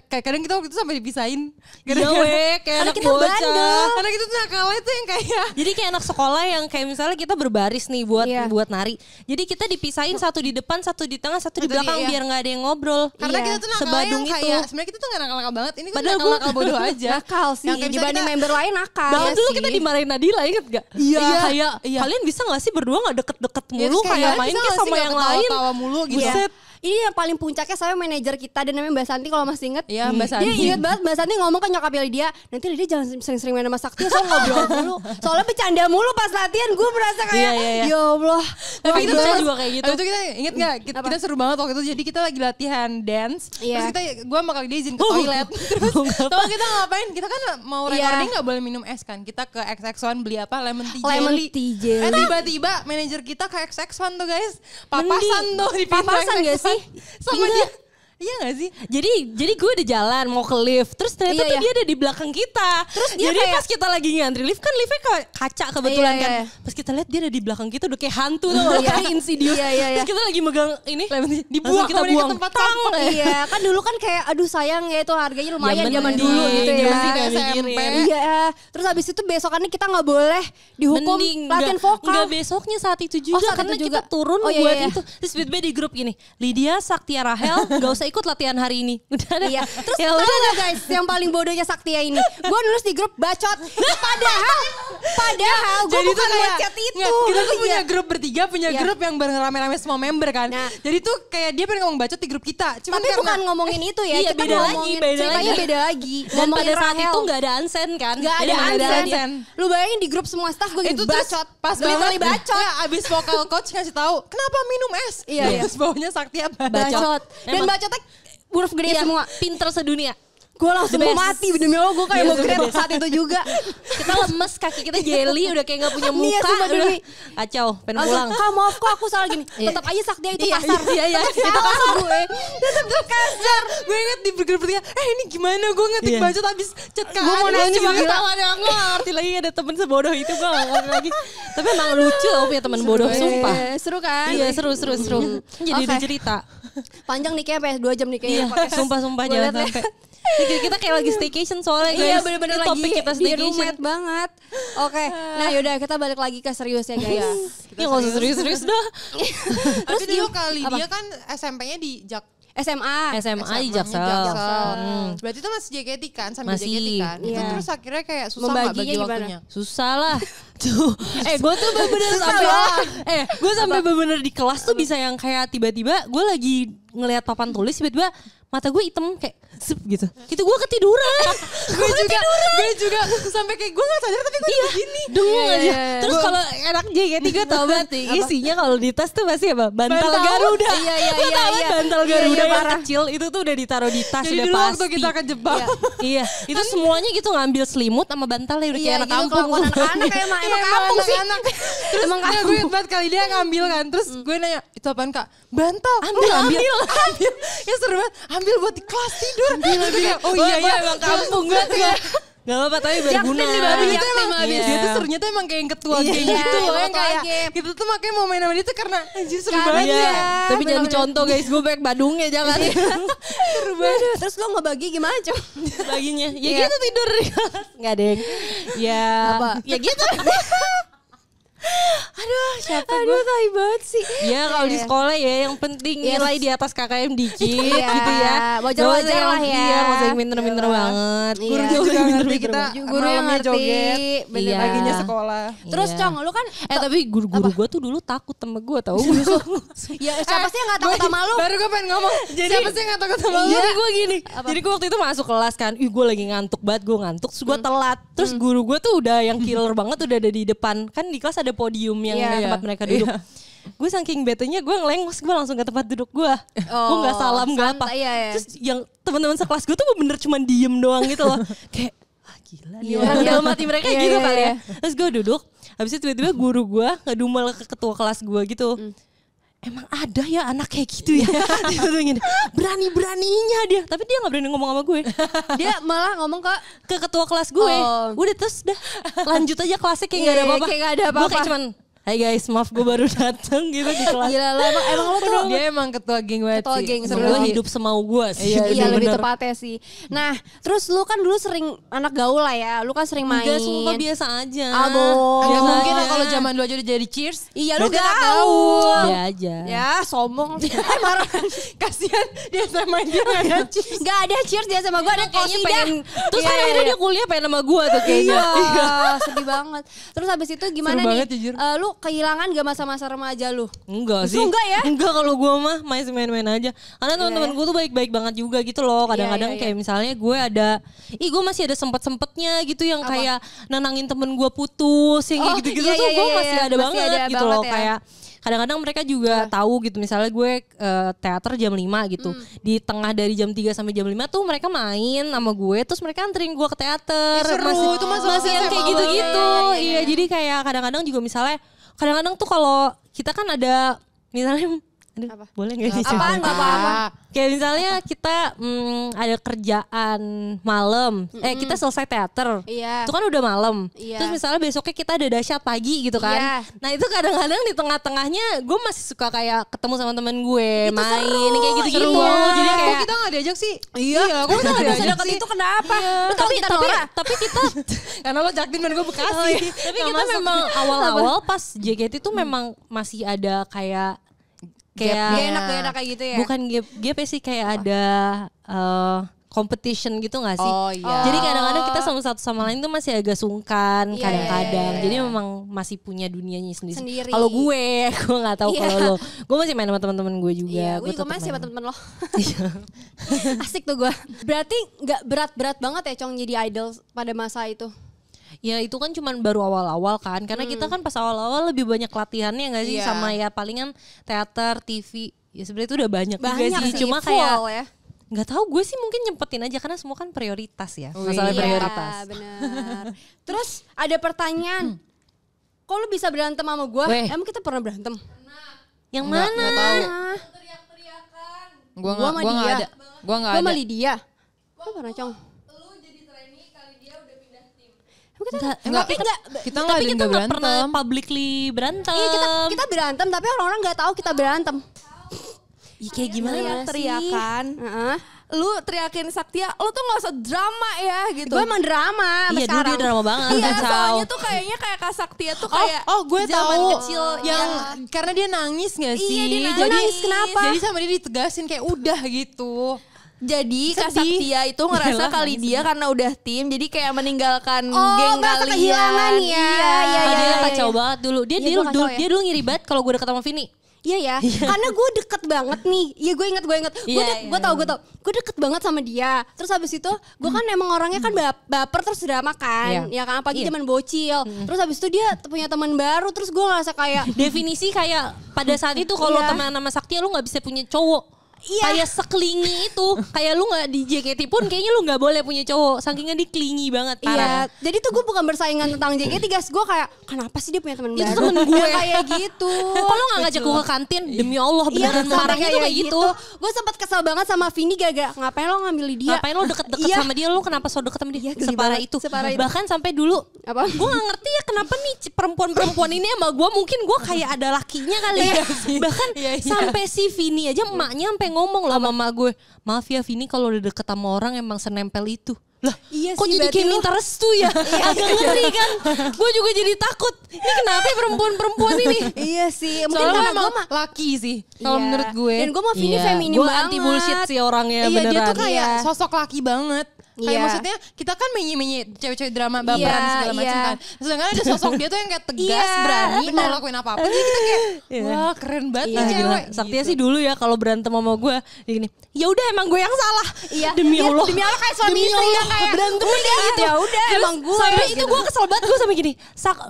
kadang kita waktu itu sampai dipisahin. Iya weh, kayak Karena anak kita bocah. bandel. Karena kita tuh nakalnya tuh yang kayak Jadi kayak anak sekolah yang kayak misalnya kita berbaris nih buat Iya. buat nari. Jadi kita dipisahin satu di depan, satu di tengah, satu di Satu di- belakang iya. biar nggak ada yang ngobrol. karena Iya. kita tuh nakalnya Sebadung yang itu. kayak sebenarnya kita tuh gak nakal-nakal banget. Ini kan Padahal nakal-nakal bodoh aja. Nakal sih. Yang kayak misalnya Dibanding kita- member lain nakal. Bahkan Iya dulu sih. kita dimarahin Nadila, inget gak? Iya. Kayak Iya. kalian bisa gak sih berdua gak deket-deket Ya, mulu terus kayak kalian main bisa kayak gak sih sama gak yang lain. ketawa-tawa mulu gitu. Iya. Ini yang paling puncaknya saya manajer kita dan namanya Mbak Santi kalau masih inget. Iya, Mbak Santi. Dia inget banget Mbak Santi ngomong ke nyokapnya Lydia, nanti Lydia jangan sering-sering main sama Sakti, soalnya ngobrol mulu. Soalnya bercanda mulu pas latihan, gue merasa kayak Iya, iya, iya. ya Allah. Tapi itu itu saya tuh juga kayak gitu. Habis itu kita inget gak? Kita seru banget waktu itu. Jadi kita lagi latihan dance. Iya. Terus gue sama kali dia izin ke toilet. Terus tau kita ngapain? Kita kan mau Iya. recording gak boleh minum es kan. Kita ke XX1 beli apa? Lemon tea Lemon jelly. tea jelly. Tiba-tiba manajer kita ke XX1 tuh guys. Papasan tuh di pintu Papasan gak XX1. sih? Sama Enggak. dia. Iya gak sih? Jadi gue udah jalan mau ke lift, terus ternyata Iya, tuh iya. dia ada di belakang kita. Terus dia jadi kayak- pas kita lagi ngantri lift kan liftnya kaca kebetulan Iya, kan. iya. Pas kita lihat dia ada di belakang kita udah kayak hantu tuh, kayak Insidious. Iya, iya, iya. Terus kita lagi megang ini, Dibuang langsung kita sama dia ke buang. tempat Tang. sampah. Iya, kan dulu kan kayak aduh sayang ya itu harganya lumayan bener. zaman dulu gitu ya. Zaman sih nggak SMP. mikirin. Iya, terus habis itu besokannya kita nggak boleh dihukum Mending latihan vokal. enggak besoknya saat itu juga saat karena itu kita juga. turun Oh, iya, buat iya. itu. Terus tiba-tiba di grup gini, Lydia, Saktia, Rahel enggak usah ikut latihan hari ini. Udah ada. Iya, terus ya tau udah gak guys yang paling bodohnya Saktia ini? Gue nulis di grup bacot. Padahal gue Jadi tuh bukan kayak buat chat itu. nggak, kita tuh Iya. punya grup bertiga, punya Iya. grup yang bareng rame-rame semua member kan. Nah. Jadi tuh kayak dia pengen ngomong bacot di grup kita. Cuman Tapi karena bukan ngomongin itu ya, Iya, kita beda lagi, ngomongin beda ceritanya lagi. beda lagi. Dan Ngomongin pada saat Rahel. itu enggak ada unsend kan? Gak ada Jadi nggak unsend. unsend. Lu bayangin di grup semua staff gue itu gitu terus bacot. pas Literally banget bacot. ya, abis vokal coach ngasih tahu kenapa minum es. Iya, iya. Terus bawahnya Saktia bacot. Bacot. Dan Emang. bacotnya huruf gede Iya, semua. pinter sedunia. Gue langsung The mau best. mati demi Allah, gue kayak Iya, mau the grab best. saat itu juga. Kita lemes, kaki kita jelly, udah kayak gak punya Iya, muka, sumpah, udah demi. kacau, pengen Langsung, pulang. Kak maaf kok aku salah gini. Iya. Tetap aja Saktia itu Iya, kasar. iya, iya. Tetap Itu salah gue. Tetap kasar. Gue inget di grup bertiga, ini gimana gue ngetik Iya. bacot abis chat ke Gue mau Anies. nanya cuma Gila. ketawa deh, aku gak ngerti lagi ada temen sebodoh itu, gue gak ngerti lagi. Tapi emang lucu tau punya temen bodoh, sumpah. Seru kan? Iya, seru. Jadi Oke. ada cerita. Panjang nih kayaknya 2 jam nih Iya, kayaknya. sumpah Gua jangan liat deh. sampai. Kita kayak lagi staycation soalnya guys. Iya bener-bener Ini lagi topik kita di staycation. roommate banget. Oke, nah yaudah kita balik lagi ke serius ya guys. Ya gak usah serius-serius dah. Tapi dulu gim- kali apa? dia kan SMP-nya di SMA. SMA di Jaksel. Berarti itu masih JKT kan, sambil Masih. JKT kan. Itu Iya. terus akhirnya kayak susah nggak Membaginya bagi gimana? waktunya? Susah lah. Tuh. Gue tuh bener-bener sampai gue sampai bener-bener di kelas tuh bisa yang kayak tiba-tiba gue lagi ngelihat papan tulis tiba-tiba mata gue hitam kayak sep gitu. Itu gue ketiduran. gue juga sampai kayak gue nggak sadar tapi gue begini. Dengung aja. iya. Terus kalau enak JKT gue tau banget nih, isinya kalau di tas tuh pasti apa? Bantal Garuda. Iya, Lo tau kan bantal Iya, Garuda iya, yang parah. kecil itu tuh udah ditaruh di tas Jadi udah dulu pasti. waktu kita kejebak. Iya, itu semuanya gitu ngambil selimut sama bantalnya udah kayak Iya anak gitu kampung. kelakuan anak-anak emang kampung sih. anak. Terus Emang enggak, gue ingat banget kali dia ngambil kan. Terus gue nanya, itu apaan kak? Bantal. Ambil. Ya seru banget. Ambil buat di kelas tidur. Ambil. Oh iya ya. emang kampung gue tuh. Gak apa-apa tapi berguna. Baru Itu emang Iya. dia tuh serunya tuh emang kayak yang ketua Iya, geng gitu loh. ketua Yang kayak geng. kita tuh makanya mau main sama dia tuh karena anjir seru Karena banget. Iya, Iya, tapi jangan bener-bener. dicontoh guys, gue banyak badungnya jangan. Seru banget. Terus lo ngebagi gimana Cong? Baginya, ya Iya. gitu tidur di kelas. Nggak deng. Ya, Apa? ya gitu. Aduh, siapa gue? Aduh tai banget sih. Ya kalau di Iya. sekolah ya yang penting Yes. nilai di atas KKM dikit Iya, gitu ya. wajar-wajar Nggak usah lah yang- ya. Iya, nggak usah yang pinter-pinter Iya. banget. Iya. Gurunya Juga juga ngerti pinter-pinter kita banget. Guru yang malamnya ngerti. joget. Bener. Iya. Paginya sekolah. Terus Iya. Cong, lu kan Tapi guru-guru gue tuh dulu takut sama gue tau. ya siapa sih yang gak takut sama lu? Baru gue pengen ngomong. Siapa sih yang gak takut sama lu? Jadi gue gini, jadi gue waktu itu masuk kelas kan, gue lagi ngantuk banget, gue ngantuk, terus gue telat, terus guru gue tuh udah yang killer banget, udah ada di depan, kan di kelas ada podium yang Iya. tempat mereka duduk. Gue saking betenya gue ngelengos, gue langsung ke tempat duduk gue, gue nggak salam nggak apa, santai, iya. terus yang teman-teman sekelas gue tuh bener cuman diem doang gitu loh, kayak gila nih orang dalam hati mereka Iya, gitu iya, kali iya. ya. Terus gue duduk, habis itu tiba-tiba guru gue ngedumel ke ketua kelas gue gitu. Emang ada ya anak kayak gitu ya. Dia tuh gini, berani-beraninya dia. Tapi dia gak berani ngomong sama gue. Dia malah ngomong ke Ketua kelas gue. Oh. Udah terus dah lanjut aja kelasnya kayak gak ada Iya, apa-apa. kayak nggak ada Gue apa-apa. kayak cuman, hai guys maaf gue baru dateng gitu di kelas. gila lah emang lu tuh Dia emang ketua geng banget Ketua sih. geng, Seru seru gue sih. hidup semau gue sih. Iya lebih bener. tepatnya sih. Nah terus lu kan dulu sering anak gaul lah ya. Lu kan sering main. Enggak, sumpah biasa aja. Aduh. Ya Biasa mungkin aja. lah kalau zaman dulu aja udah jadi cheers. Iya lu Berarti anak gaul. Dia aja. Ya sombong. Marah. Kasian dia sama dia gak ada cheers. Gak ada cheers dia sama gue ada Kayaknya kosida. pengen, terus Iya, kan akhirnya iya. dia kuliah pengen sama gue tuh kayaknya. Iya, sedih banget. Terus habis itu gimana Seru nih? banget, jujur. Lu kehilangan gak masa-masa remaja lu? Enggak sih. Enggak ya? Enggak kalau gue mah masih main-main aja. Karena teman-teman gue tuh baik-baik banget juga gitu loh. Kadang-kadang Iya, iya, kayak misalnya gue ada, gue masih ada sempet-sempetnya gitu yang kayak nenangin temen gue putus, yang kayak Oh, gitu-gitu iya, tuh iya, gue iya, masih iya. ada Masih banget ada gitu banget loh. ya. Kayak kadang-kadang mereka juga tahu gitu. Misalnya gue teater jam 5 gitu. Di tengah dari jam 3 sampai jam 5 tuh mereka main sama gue. Terus mereka anterin gue ke teater. Seru, masih, itu masa-masa masih yang kayak SMA. gitu-gitu. Iya, Iya, jadi kayak kadang-kadang juga misalnya, kadang-kadang tuh kalau kita kan ada misalnya, aduh, Apa? boleh nggak sih? Apaan gak apa-apa? Kayak misalnya kita ada kerjaan malam, kita selesai teater, Iya. itu kan udah malam. Iya. Terus misalnya besoknya kita ada dahsyat pagi gitu kan. Iya. Nah itu kadang-kadang di tengah-tengahnya gue masih suka kayak ketemu sama temen gue Itu main seru, kayak gitu-gitu. iya. Jadi Kok kayak kita gak diajak sih? Iya, kok kita gak diajak sedekat sih? itu kenapa? Lu tau tapi kita tapi, Nora? tapi kita Karena lo Jaktin dan gue Bekasi. tapi kita memang awal-awal pas JKT itu memang masih ada kayak Gak Gapnya. enak kayak gitu ya? bukan gap sih kayak ada competition gitu gak sih? Oh iya. Jadi kadang-kadang kita sama satu sama lain tuh masih agak sungkan Iya, kadang-kadang. iya, iya. Jadi memang masih punya dunianya sendiri. Sendiri. Kalau gue nggak tahu Iya. kalau lo. Gue masih main sama teman-teman gue juga. Iya, gue juga tetap main sih sama main. temen lo. Asik tuh gue. Berarti gak berat-berat banget ya Cong jadi idol pada masa itu? Ya itu kan cuman baru awal-awal kan. Karena kita kan pas awal-awal lebih banyak latihannya nggak sih Iya. sama ya palingan teater, TV. Ya sebenarnya itu udah banyak, Banyak juga sih. sih, Cuma full kayak ya. nggak tahu gue sih mungkin nyempetin aja karena semua kan prioritas ya. Wih. Masalah Iya. prioritas. Benar. Terus ada pertanyaan. Kok lu bisa berantem sama gue? Weh. Emang kita pernah berantem? Yang Nggak mana? tahu. Gua sama Gue gak dia. ada. Gue gak Gue ada. sama Lydia. Lu pernah Cong? Enggak, Enggak, Tapi enggak. kita gak ada tapi yang kita gak nggak pernah berantem. publicly berantem. Iya kita berantem tapi orang-orang nggak tahu kita berantem. Ih, kayak gimana ya? Teriakan. Heeh. lu teriakin Saktia, lu tuh gak usah drama ya gitu. Gue emang drama sampai Iya dulu sekarang. dia drama banget. Iya, kacau. soalnya tuh kayaknya kayak Kak Saktia tuh kayak gue zaman tahu kecil yang karena dia nangis gak sih? Iya, dia nangis. Jadi Nangis kenapa? Jadi sama dia ditegasin kayak udah gitu. Jadi Kak Sedih. Saktia itu ngerasa kali dia karena udah tim, jadi kayak meninggalkan geng merasa kalian. kehilangan ya. Iya, Oh, dia iya, kacau iya. banget dulu. Dia Iya, dia gua dulu, kacau ya. dia dulu ngiri banget kalau gue deket sama Vini. Iya ya, karena gue deket banget nih. Iya gue inget. Gue tau. Gue deket banget sama dia. Terus habis itu gue kan emang orangnya kan baper terus drama kan. Ya kan apalagi zaman bocil. Terus habis itu dia punya teman baru. Terus gue ngerasa kayak Definisi kayak pada saat itu kalau Iya. teman sama Saktia lu nggak bisa punya cowok. Iya. Kayak seklingi itu. Kayak lu nggak di JKT pun kayaknya lu nggak boleh punya cowok. Sakingnya dia klingi banget. Iya, Parah. jadi tuh gue bukan bersaingan tentang JKT guys. Gue kayak kenapa sih dia punya teman Itu baru? temen gue. Yang kayak gitu. Kalau nggak ngajak gue ke kantin demi Allah beneran sampai marahnya tuh kayak gitu. Gue sempat kesel banget sama Vini gara-gara ngapain lo ngambil dia? Ngapain lo deket-deket Iya. sama dia? Lo kenapa so deket sama dia? Iya, geli Separah banget, itu. separah itu. Bahkan sampai dulu Apa? gue gak ngerti ya kenapa nih perempuan-perempuan ini sama gue mungkin gue kayak ada lakinya kali ya. Bahkan sampai si Vini aja emaknya sampai ngomong loh sama emak gue, maaf ya Vini kalau udah deket sama orang emang senempel itu. Lah, Iya kok sih, jadi berarti kayak lu- minta restu ya? Agak ngeri kan? Gue juga jadi takut. Ini kenapa ya perempuan-perempuan ini? Iya sih, mungkin Soalnya karena emang gue mah laki sih kalau Iya. menurut gue. Dan gue mau Vini feminim gue banget. anti bullshit sih orangnya Iya beneran. dia tuh kayak Iya. sosok laki banget. Kayak Iya. maksudnya kita kan menye-menye cewek-cewek drama baperan Iya, segala macam iya. kan. Sedangkan ada sosok dia tuh yang kayak tegas, Iya, berani bener. mau lakuin apa-apa. Jadi kita kayak wah keren banget Iya, nih gila. cewek. Saktia gitu. sih dulu ya kalau berantem sama gue gini, ya udah emang gue yang salah. Iya. Demi Iya, Allah. demi Allah kayak suami Demi istri Allah. yang kayak berantem udah gitu. ya udah Terus emang gue. sampai itu gitu. gue kesel banget gue sampai gini,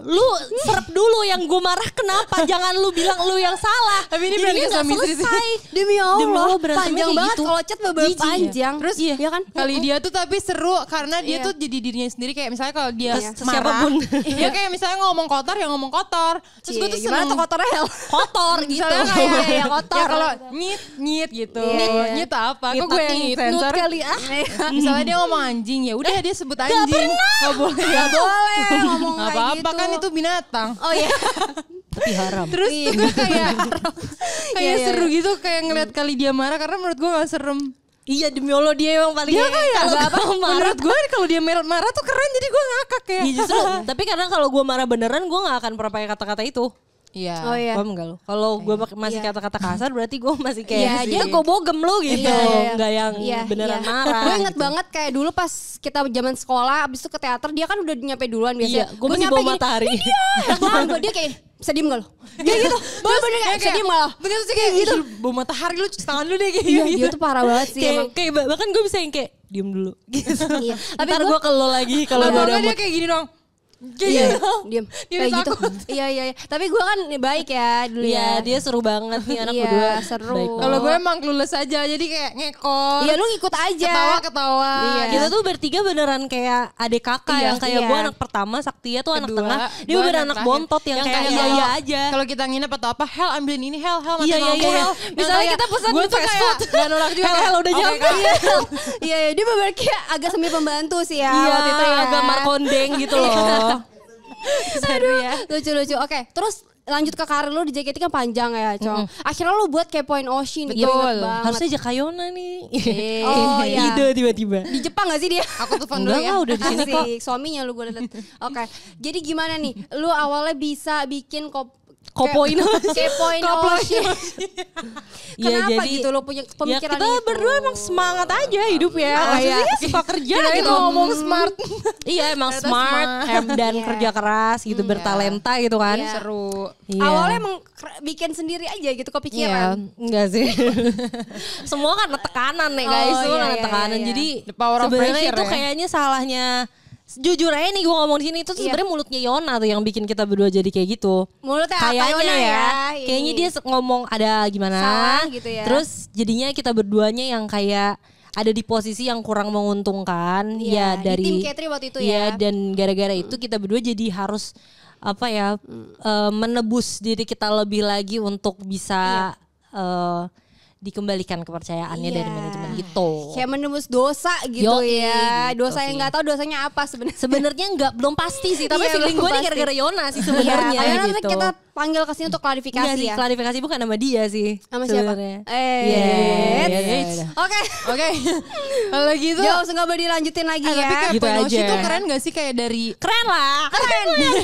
lu serap dulu yang gue marah kenapa? Jangan lu bilang lu yang salah. Tapi ini Jadinya berani nggak suami istri sih. selesai. Demi Allah, Demi Allah, berantemnya panjang kayak banget gitu. kalau chat beberapa Jijik. panjang. Terus ya kan? kali dia tuh tapi seru karena dia Iya. tuh jadi dirinya sendiri kayak misalnya kalau dia Ke marah, siapapun. dia kayak misalnya ngomong kotor ya ngomong kotor. Terus gue tuh gimana seneng tuh kotornya Hel? Kotor gitu. misalnya kayak Iya, kotor. ya kalau nyit gitu. Iya. Nyit apa? Kok Nyit gue yang nyit sensor? kali ah. Misalnya dia ngomong anjing ya udah dia sebut anjing. Gak boleh. Gak boleh ngomong Gak kayak apa-apa gitu. kan itu binatang. Oh iya. Tapi haram. Terus tuh gue kayak Iya, seru gitu kayak ngeliat kali dia marah karena menurut gue gak serem. Iya demi Allah dia emang paling Dia kayak kalau gak apa gua marah. menurut gue kalau dia marah tuh keren jadi gue ngakak kayak. Iya justru. Tapi karena kalau gue marah beneran gue gak akan pernah pakai kata-kata itu. Iya. Oh iya. Paham enggak lo? Kalau gue masih Iya. kata-kata kasar berarti gue masih Iya, kayak jadi- ya gue bogem lo gitu. Iya, iya. Enggak yang Iya, beneran iya. marah. Gue inget gitu. banget kayak dulu pas kita zaman sekolah abis itu ke teater dia kan udah nyampe duluan biasanya. Iya, gue masih bawa matahari. Dia kayak bisa diem gak lo? Dia gitu. Bener-bener kayak bisa diem gak lo? Bener sih kayak gitu. Bawa matahari lu cuci tangan lu deh kayak Iya, gitu. dia tuh parah banget sih emang. kayak bahkan gue bisa yang kayak diem dulu gitu. Iya. Tapi ntar gue ke lo lagi kalau Kalau gue ada dia mood. kayak gini dong. Iya, diem. Dia Kayak gitu. takut. Iya. Tapi gue kan baik ya dulu Iya ya. dia seru banget nih anak Iya, berdua. seru. Baik banget. Kalau gue emang clueless aja jadi kayak ngekor. Iya, lu ngikut aja. Ketawa. Iya. Kita tuh bertiga beneran kayak adik kakak Iya, yang kayak iya. gue anak pertama, Saktia tuh anak Kedua, tengah. Dia gue beneran anak terakhir. bontot yang kayak iya kalau- iya aja. Kalau kita nginep atau apa, Hel ambilin ini, Hel Iya, nanti iya, ngomong, iya. Hel. Misalnya Yang kita pesan gue tuh fast kayak food. gak nolak juga Hel, kayak, udah "Oke, nyampe." Kak." Iya, dia bener kayak agak semi pembantu sih ya Iya, waktu itu ya. agak markondeng gitu loh. Seru ya. Lucu-lucu. Oke, terus lanjut ke karir lu di JKT kan panjang ya, Cong. Akhirnya lu buat kayak Point Ocean. Betul. Gue inget banget. Harusnya aja Kayona nih. Oh, iya. Ide tiba-tiba. Di Jepang gak sih dia? Aku telepon dulu Enggak ya. lah, udah di sini kok. Asik, suaminya lu gue liat. Oke. Jadi gimana nih? Lu awalnya bisa bikin Kopoin kayak Point Ocean. Iya, Kenapa jadi gitu lo punya ya pemikiran kita itu? berdua emang semangat aja hidup ya. Iya. Maksudnya suka kerja Kirain gitu. mau ngomong smart. Iya emang Ternyata smart dan Iya. kerja keras gitu, bertalenta gitu kan. Iya. Seru. Iya. Awalnya emang bikin sendiri aja gitu Iya, kepikiran. enggak sih. Semua karena tekanan nih guys, Oh, semua iya, karena iya, tekanan. iya. Jadi The power of sebenarnya pressure itu ya. kayaknya salahnya, jujur aja nih gue ngomong di sini itu tuh Iya. sebenarnya mulutnya Yona tuh yang bikin kita berdua jadi kayak gitu. Mulutnya apa Kayaknya Yona ya, ini. kayaknya dia ngomong ada gimana, Salah gitu ya. terus jadinya kita berduanya yang kayak ada di posisi yang kurang menguntungkan, Iya, ya di dari tim Katri waktu itu iya, ya. dan gara-gara itu kita berdua jadi harus apa ya menebus diri kita lebih lagi untuk bisa dikembalikan kepercayaannya dari Iya. manajemen gitu. Kayak menembus dosa gitu Yoi, ya. gitu Dosa yang sih. nggak tahu dosanya apa sebenarnya. Sebenarnya belum pasti sih, tapi Iya, feeling belum gue nih pasti. gara-gara Yona sih Iya, sebenarnya karena gitu. kita panggil ke sini untuk klarifikasi Enggak sih, ya. klarifikasi bukan nama dia sih. Sama siapa? sebenarnya. Oke. Oke. Kalau gitu. Jauh nggak boleh dilanjutin lagi Tapi ya. kayak Gitu Poinoshi aja. tuh keren gak sih kayak dari Keren lah.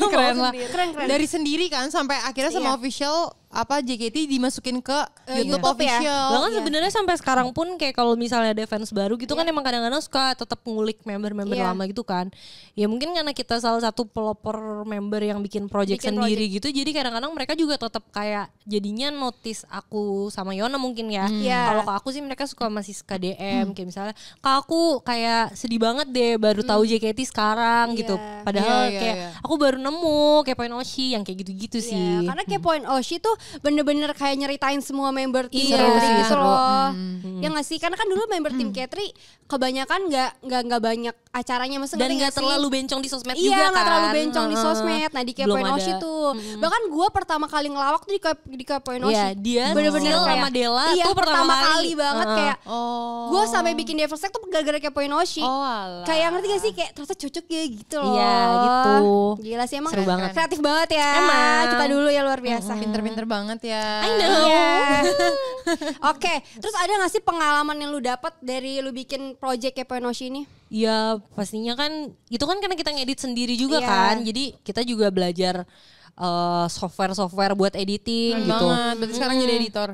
keren lah. Keren. Dari sendiri kan sampai akhirnya sama Iya. official JKT dimasukin ke YouTube YouTube ya. official. Bahkan Iya. sebenarnya sampai sekarang pun kayak kalau misalnya ada fans baru gitu kan emang kadang-kadang suka tetap ngulik member-member Iya. lama gitu kan. Ya mungkin karena kita salah satu pelopor member yang bikin project Bikin sendiri gitu. Jadi kadang-kadang mereka juga tetap kayak jadinya notice aku sama Yona mungkin ya. Iya. Kalau ke aku sih mereka suka masih suka DM kayak misalnya, "Kak aku kayak sedih banget deh baru tahu JKT sekarang Iya. gitu." Padahal Iya, kayak iya. aku baru nemu kayak Poinoshi yang kayak gitu-gitu Iya, sih. karena kayak Point Oshi tuh bener-bener kayak nyeritain semua member tim Iya, Katri seru, gitu seru. loh. Ya nggak sih? Karena kan dulu member tim Katri kebanyakan nggak banyak acaranya, maksudnya Dan ngerti nggak sih? terlalu bencong di sosmed Iya, juga kan. nggak terlalu bencong di Heeh. sosmed. Nah di kayak Belum Point Oshi ada. tuh, bahkan gue pertama kali ngelawak tuh di kayak Point Oshi. Iya, dia bener-bener Sil kayak sama Della iya, tuh pertama kali. banget Heeh. kayak Oh. gue sampai bikin Devil's Tag tuh gara-gara kayak Point Oshi. Oh, alah. Kayak ngerti gak sih kayak ternyata cocok ya gitu loh. Iya, gitu. Gila sih emang Seru banget. kreatif banget ya. Emang. Kita dulu ya luar biasa. Pinter-pinter banget ya. I know. Iya. Oke, terus ada gak sih pengalaman yang lu dapat dari lu bikin project kayak Poinoshi ini? Ya pastinya kan itu kan karena kita ngedit sendiri juga Iya. kan. Jadi kita juga belajar software buat editing Keren gitu. banget. Berarti sekarang jadi editor.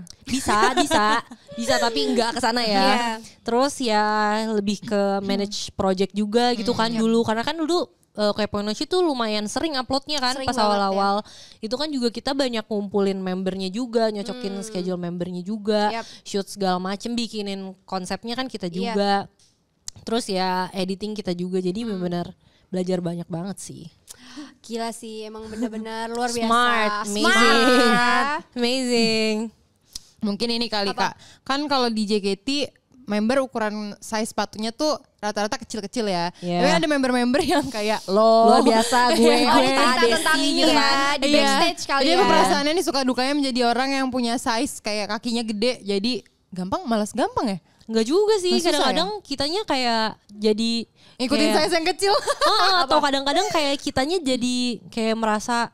Bisa tapi nggak ke sana ya. Iya. Terus ya lebih ke manage project juga gitu kan dulu. Karena kan dulu kayak Poinoshi tuh lumayan sering uploadnya kan Sering pas banget awal-awal. Itu kan juga kita banyak ngumpulin membernya juga, nyocokin schedule membernya juga, Yap. shoot segala macem, bikinin konsepnya kan kita juga. Terus ya editing kita juga, jadi benar-benar belajar banyak banget sih. Gila sih, emang bener-bener luar biasa. Smart, amazing. ya. Amazing. Mungkin ini kali Kak. Kan kalau di JKT member ukuran size sepatunya tuh rata-rata kecil-kecil ya. Iya. Tapi ada member-member yang kayak lo. Luar biasa gue Oh, ini cerita Desi tentang ini gitu ya, kan. di backstage kali Jadi ya. perasaannya nih suka dukanya menjadi orang yang punya size kayak kakinya gede. Jadi malas gampang ya. Enggak juga sih, Nggak susah kadang-kadang kitanya kayak jadi Ikutin kayak- size yang kecil. atau kadang-kadang kayak kitanya jadi kayak merasa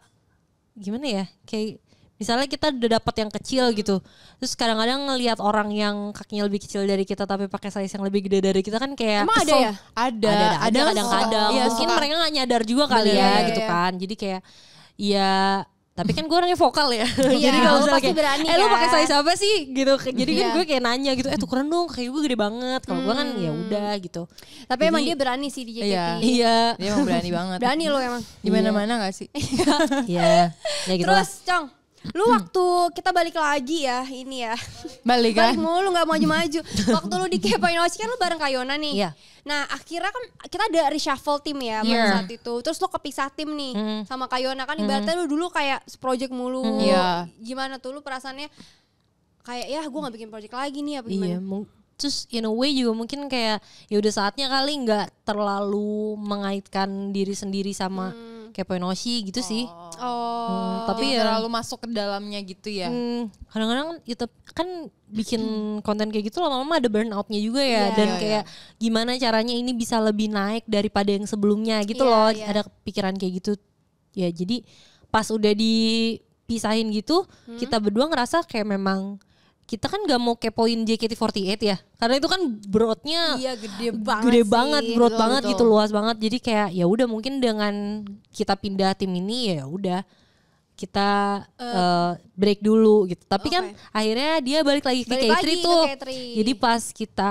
gimana ya, kayak misalnya kita udah dapat yang kecil gitu, terus kadang-kadang ngelihat orang yang kakinya lebih kecil dari kita tapi pakai size yang lebih gede dari kita kan kayak Emang ada kesel. ya? Ada Kadang-kadang Iya, mungkin suka. mereka nggak nyadar juga kali Bener, ya iya, gitu iya. kan, jadi kayak ya tapi kan gue orangnya vokal ya. Iya, Jadi kalau lu misalnya pasti kayak, berani lu kan? pakai size apa sih gitu. Jadi kan Iya. gue kayak nanya gitu, tukeran dong kayak gue gede banget. Kalau gue kan ya udah gitu. Tapi emang Jadi- dia berani sih di JKT. Iya. Iya. Dia emang berani banget. Berani lo emang. Di mana-mana gak sih? Iya. Ya gitu lah. Terus, Cong, lu waktu kita balik lagi ya, ini ya. Balik kan? Balik mulu gak maju-maju. Waktu lu di Poinoshi kan lu bareng Kayona nih. Iya. Nah akhirnya kan kita ada reshuffle tim ya pada Iya. saat itu. Terus lu kepisah tim nih sama Kayona kan ibaratnya lu dulu kayak project mulu. Iya. Gimana tuh lu perasaannya kayak ya gue gak bikin project lagi nih apa Iya. gimana? Terus in a way juga mungkin kayak ya udah saatnya kali nggak terlalu mengaitkan diri sendiri sama kayak Poinoshi gitu sih. Oh. Tapi Jadi ya terlalu masuk ke dalamnya gitu ya. kadang-kadang itu kan bikin konten kayak gitu lama-lama ada burnoutnya juga ya. Iya. Dan Iya, kayak gimana caranya ini bisa lebih naik daripada yang sebelumnya gitu Iya, loh. iya. Ada pikiran kayak gitu. Ya jadi pas udah dipisahin gitu kita berdua ngerasa kayak memang kita kan gak mau kepoin JKT48 ya. Karena itu kan broadnya Iya gede banget gede sih. banget, broad Betul, banget betul. gitu, luas banget. Jadi kayak ya udah mungkin dengan kita pindah tim ini ya udah kita break dulu gitu. Tapi kan akhirnya dia balik lagi ke Balik K3 lagi ke tuh. K3. Jadi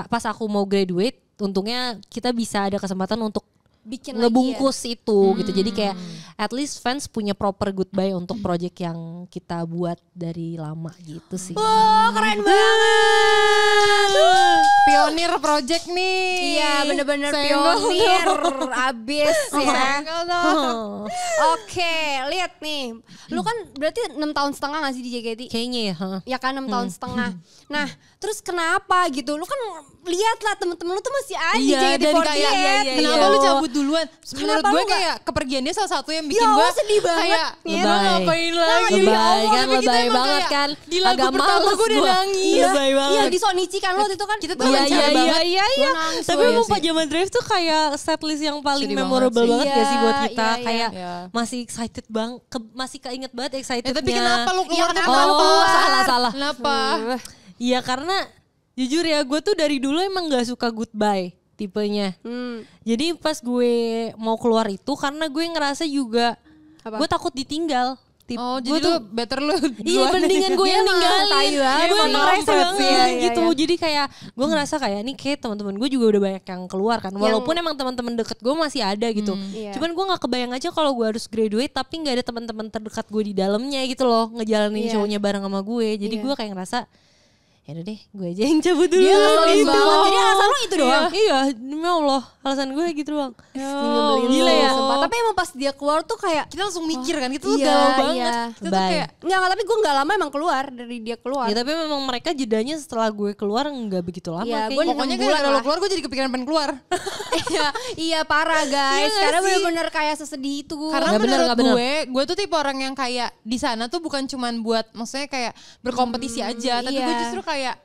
pas aku mau graduate, untungnya kita bisa ada kesempatan untuk Bikin ngebungkus itu gitu. Jadi kayak at least fans punya proper goodbye untuk project yang kita buat dari lama gitu sih. Oh keren banget. Pionir project nih. Iya bener-bener Senggol pionir dong. abis ya. Senggol dong. Oke lihat nih. Lu kan berarti 6 tahun setengah gak sih di JKT? Kayaknya ya. Ya kan 6 tahun setengah. Nah terus kenapa gitu? Lu kan lihat lah temen-temen lu tuh masih ada di Iya, JKT48. dan kayak- Kenapa lu cabut duluan? Menurut Kenapa gue lu nggak- kayak kepergian dia salah satu yang bikin Ya gue Allah, sedih banget. kayak Ya, lo ngapain lagi? Lebay Ya Allah, kan, tapi kita lebay emang banget kayak kan. Di lagu Agak pertama males gue udah gua. nangis. Lebay banget. Iya di Sonichi kan lo waktu itu kan. Kita tuh Iya lancar iya banget. iya iya. Gua nangis Tapi Tapi iya emang sih. Pajama Drive tuh kayak setlist yang paling Sedih memorable banget banget, sih. gak sih buat Iya, kita. iya, Kayak iya. masih excited banget, masih keinget banget excitednya. Tapi kenapa lu keluar tuh? kenapa lu keluar? salah. Kenapa? Iya karena jujur ya gue tuh dari dulu emang gak suka goodbye tipenya. Jadi pas gue mau keluar itu karena gue ngerasa juga Apa? gue takut ditinggal. Oh Gue jadi lu better lu Iya duluan mendingan gue Dia yang emang ninggalin. tai banget Gue sih. emang rese Kampret banget sih. Iya, gitu. iya. Jadi kayak gue ngerasa kayak nih kayak teman-teman gue juga udah banyak yang keluar kan. Walaupun emang teman-teman deket gue masih ada gitu. Iya. Cuman gue nggak kebayang aja kalau gue harus graduate tapi nggak ada teman-teman terdekat gue di dalamnya gitu loh, ngejalanin Iya. show-nya bareng sama gue. Jadi Iya. gue kayak ngerasa ya udah deh gue aja yang cabut dulu. Dia ngeselin gitu. banget. Jadi alasan lu itu doang? Iya demi Allah alasan gue gitu doang. Nyebelin Gila lu, ya. sumpah. Tapi emang pas dia keluar tuh kayak Kita langsung mikir kan, kita tuh Iya, galau banget. iya. Kita tuh Bye. kayak Enggak, tapi gue gak lama emang keluar dari dia keluar. Ya tapi memang mereka jedanya setelah gue keluar nggak begitu lama. Iya, kayaknya. gue pokoknya 6 bulan gara-gara lu lah. keluar gue jadi kepikiran pengen keluar. Iya, iya parah guys. Iya nggak Karena sih? bener-bener kayak sesedih itu. Karena Nggak bener, menurut nggak bener. gue tuh tipe orang yang kayak di sana tuh bukan cuman buat maksudnya kayak berkompetisi aja, tapi gue iya. justru kayak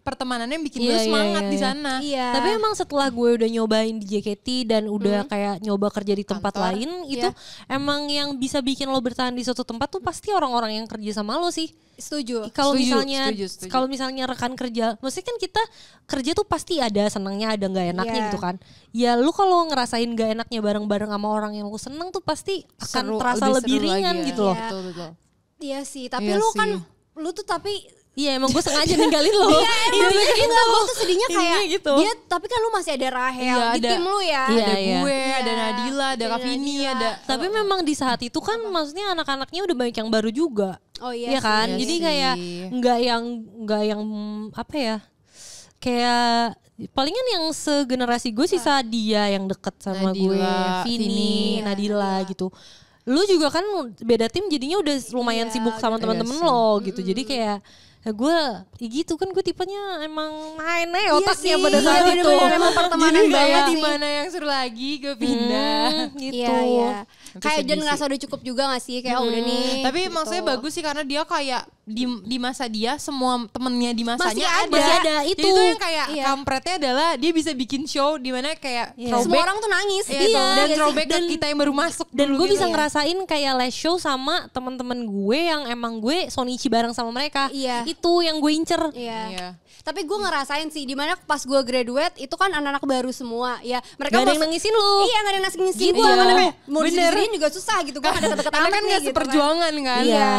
pertemanannya yang bikin Iya, gue iya, semangat iya, di iya. sana. Iya. Tapi emang setelah gue udah nyobain di JKT dan udah kayak nyoba kerja di tempat Kantor. lain, itu emang yang bisa bikin lo bertahan di suatu tempat tuh pasti orang-orang yang kerja sama lo sih. Setuju. Kalau Setuju, misalnya setuju. kalau misalnya rekan kerja, maksudnya kan kita kerja tuh pasti ada senangnya, ada nggak enaknya Iya. gitu kan. Ya lu kalau ngerasain nggak enaknya bareng-bareng sama orang yang lu seneng tuh pasti akan Seru, terasa lebih lebih seru ringan lagi ya. gitu loh. Iya. Betul. Iya sih, tapi Iya lu sih. kan lu tuh tapi Iya emang gue sengaja ninggalin lo. Iya emang enggak, gue tuh sedihnya kayak Intinya gitu. dia, tapi kan lu masih ada Rahel Iya, di ada. tim lu ya. Iya, Ada iya. gue, Iya. ada Nadila, ada Ada Kavini, Nadila. ada Tapi memang di saat itu kan maksudnya anak-anaknya udah banyak yang baru juga. Oh Iya iya sih. kan? Iya Jadi sih. kayak nggak yang apa ya? Kayak palingan yang segenerasi gue sih Sadia yang deket sama gue, Nadila, Vini, Vini. Nadila gitu. Lu juga kan beda tim jadinya udah lumayan Iya, sibuk sama gitu. teman-teman Iya sih. lo gitu. Jadi kayak ya gue ya gitu kan gue tipenya emang main aja Iya otaknya sih, pada saat itu. bener-bener emang pertemanan Jadi banget kayak sih. di mana yang seru lagi gue pindah. gitu. Iya, iya. Itu Kayak sedih Jen sih. ngerasa udah cukup juga gak sih? Kayak oh, udah nih. Tapi gitu. maksudnya bagus sih karena dia kayak di masa dia semua temennya di masanya Masih ada, itu. Jadi itu yang kayak Iya. kampretnya adalah dia bisa bikin show di mana kayak Iya. semua orang tuh nangis. Iya, dan gak sih? throwback ke Dan- kita yang baru masuk Dan dulu gue gitu. bisa ngerasain kayak live show sama teman-teman gue yang emang gue Sonichi bareng sama mereka. Iya. Itu yang gue incer. Iya. Iya. Tapi gue ngerasain sih dimana pas gue graduate itu kan anak-anak baru semua ya. Mereka Gak ada mau- yang nangisin lu. Iya gak ada yang nangis Gitu. gue karena Iya. kayak mau Bener. disedihin juga susah gitu. Gue ada deket-deket Karena amat kan nih gak gitu seperjuangan kan. Iya,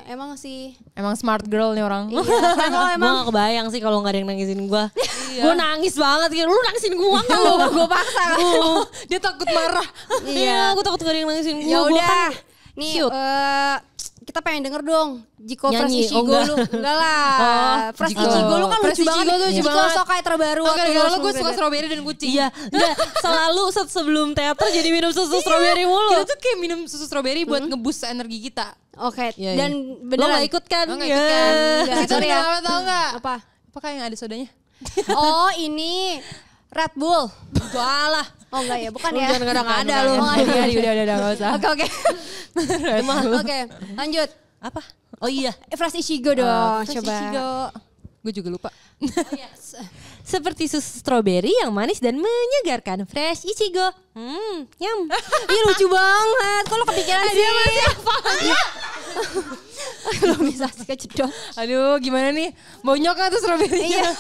emang sih. Emang smart girl nih orang. Iya, tapi kalau Gue emang gak kebayang sih kalau gak ada yang nangisin gue. Gue nangis banget gitu. Lu nangisin gue kan lu. gue paksa kan. Dia takut marah. Iya, gue takut gak ada yang nangisin gue. Ya Gue udah. kan Nih cute. kita pengen denger dong Jiko Fresh Nyanyi, Ichigo enggak. lu. Enggak lah. Oh, Fresh Jiko. Ichigo lu kan Fresh lucu banget. Ichigo tuh lucu Jiko banget. Sokai terbaru. Oh, waktu gara-gara lu lo gue suka graduate. strawberry dan kucing. Iya, enggak selalu sebelum teater jadi minum susu strawberry mulu. Kita tuh kayak minum susu strawberry buat ngeboost energi kita. Oke, Iya, dan iya. Lo beneran. gak ikut kan? Lo gak Ya. ikut kan? Enggak, Itu sorry ya. kenapa tau gak? Apa? Apakah yang ada sodanya? Oh ini Red Bull. Walah. Oh enggak ya, bukan Lu ya. jangan kadang ada lu. Oh, nggak ada. Udah gak usah. Oke oke. Oke, lanjut. Apa? Oh iya. Fresh Ichigo dong, Fresh coba. Ichigo. Gue juga lupa. Seperti susu stroberi yang manis dan menyegarkan. Fresh Ichigo. Nyam. Ih lucu banget. Kok lo kepikiran sih? Lo bisa sih kejedot. Aduh gimana nih? Bonyok gak tuh strawberry? Iya.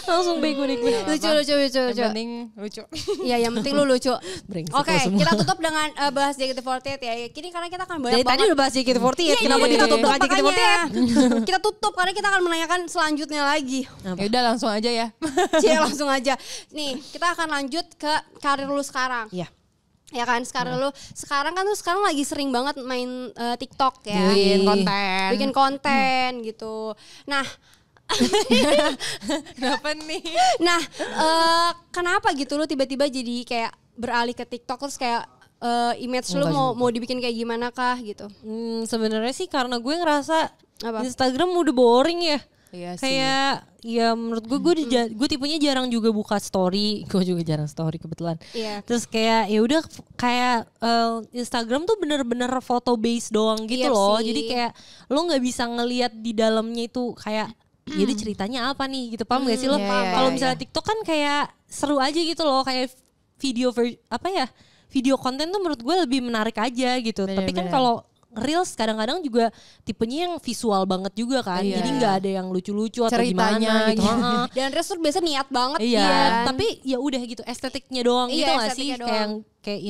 Langsung bego deh gue. Lucu. Yang penting lucu. Iya, yang penting lu lucu. Brengsek Oke, lo semua. kita tutup dengan bahas JKT48 ya. Kini karena kita akan banyak Dari tadi udah bahas JKT48 ya. Iya, Kenapa iya, ditutup iya. dengan JKT48? Makanya. Kita tutup karena kita akan menanyakan selanjutnya lagi. Ya udah langsung aja ya. Cie langsung aja. Nih, kita akan lanjut ke karir lu sekarang. Iya. Ya kan, sekarang kan sekarang lagi sering banget main TikTok ya. Bikin konten. Bikin konten gitu. Nah, Kenapa nih? Nah, kenapa gitu lu tiba-tiba jadi kayak beralih ke TikTok terus kayak image lu mau dibikin kayak gimana kah gitu? Sebenarnya sih karena gue ngerasa Apa? Instagram udah boring ya. Iya sih. Kayak ya menurut gue tipenya jarang juga buka story. Gue juga jarang story kebetulan. Iya. Terus kayak ya udah kayak Instagram tuh bener-bener foto base doang gitu Iya loh. sih. Jadi kayak lo nggak bisa ngelihat di dalamnya itu kayak jadi ceritanya apa nih gitu, paham gak sih lo? Iya, Kalau iya, misalnya iya. TikTok kan kayak seru aja gitu loh, kayak video konten tuh menurut gue lebih menarik aja gitu. Tapi kan Bener-bener. kalau Reels kadang-kadang juga tipenya yang visual banget juga kan. Iya. Jadi nggak ada yang lucu-lucu atau Ceritanya gimana gitu. gitu. Heeh. Dan Reels tuh biasa niat banget Iya, kan. tapi ya udah gitu estetiknya doang Iya, gitu gak sih? estetiknya Kayak doang. kayak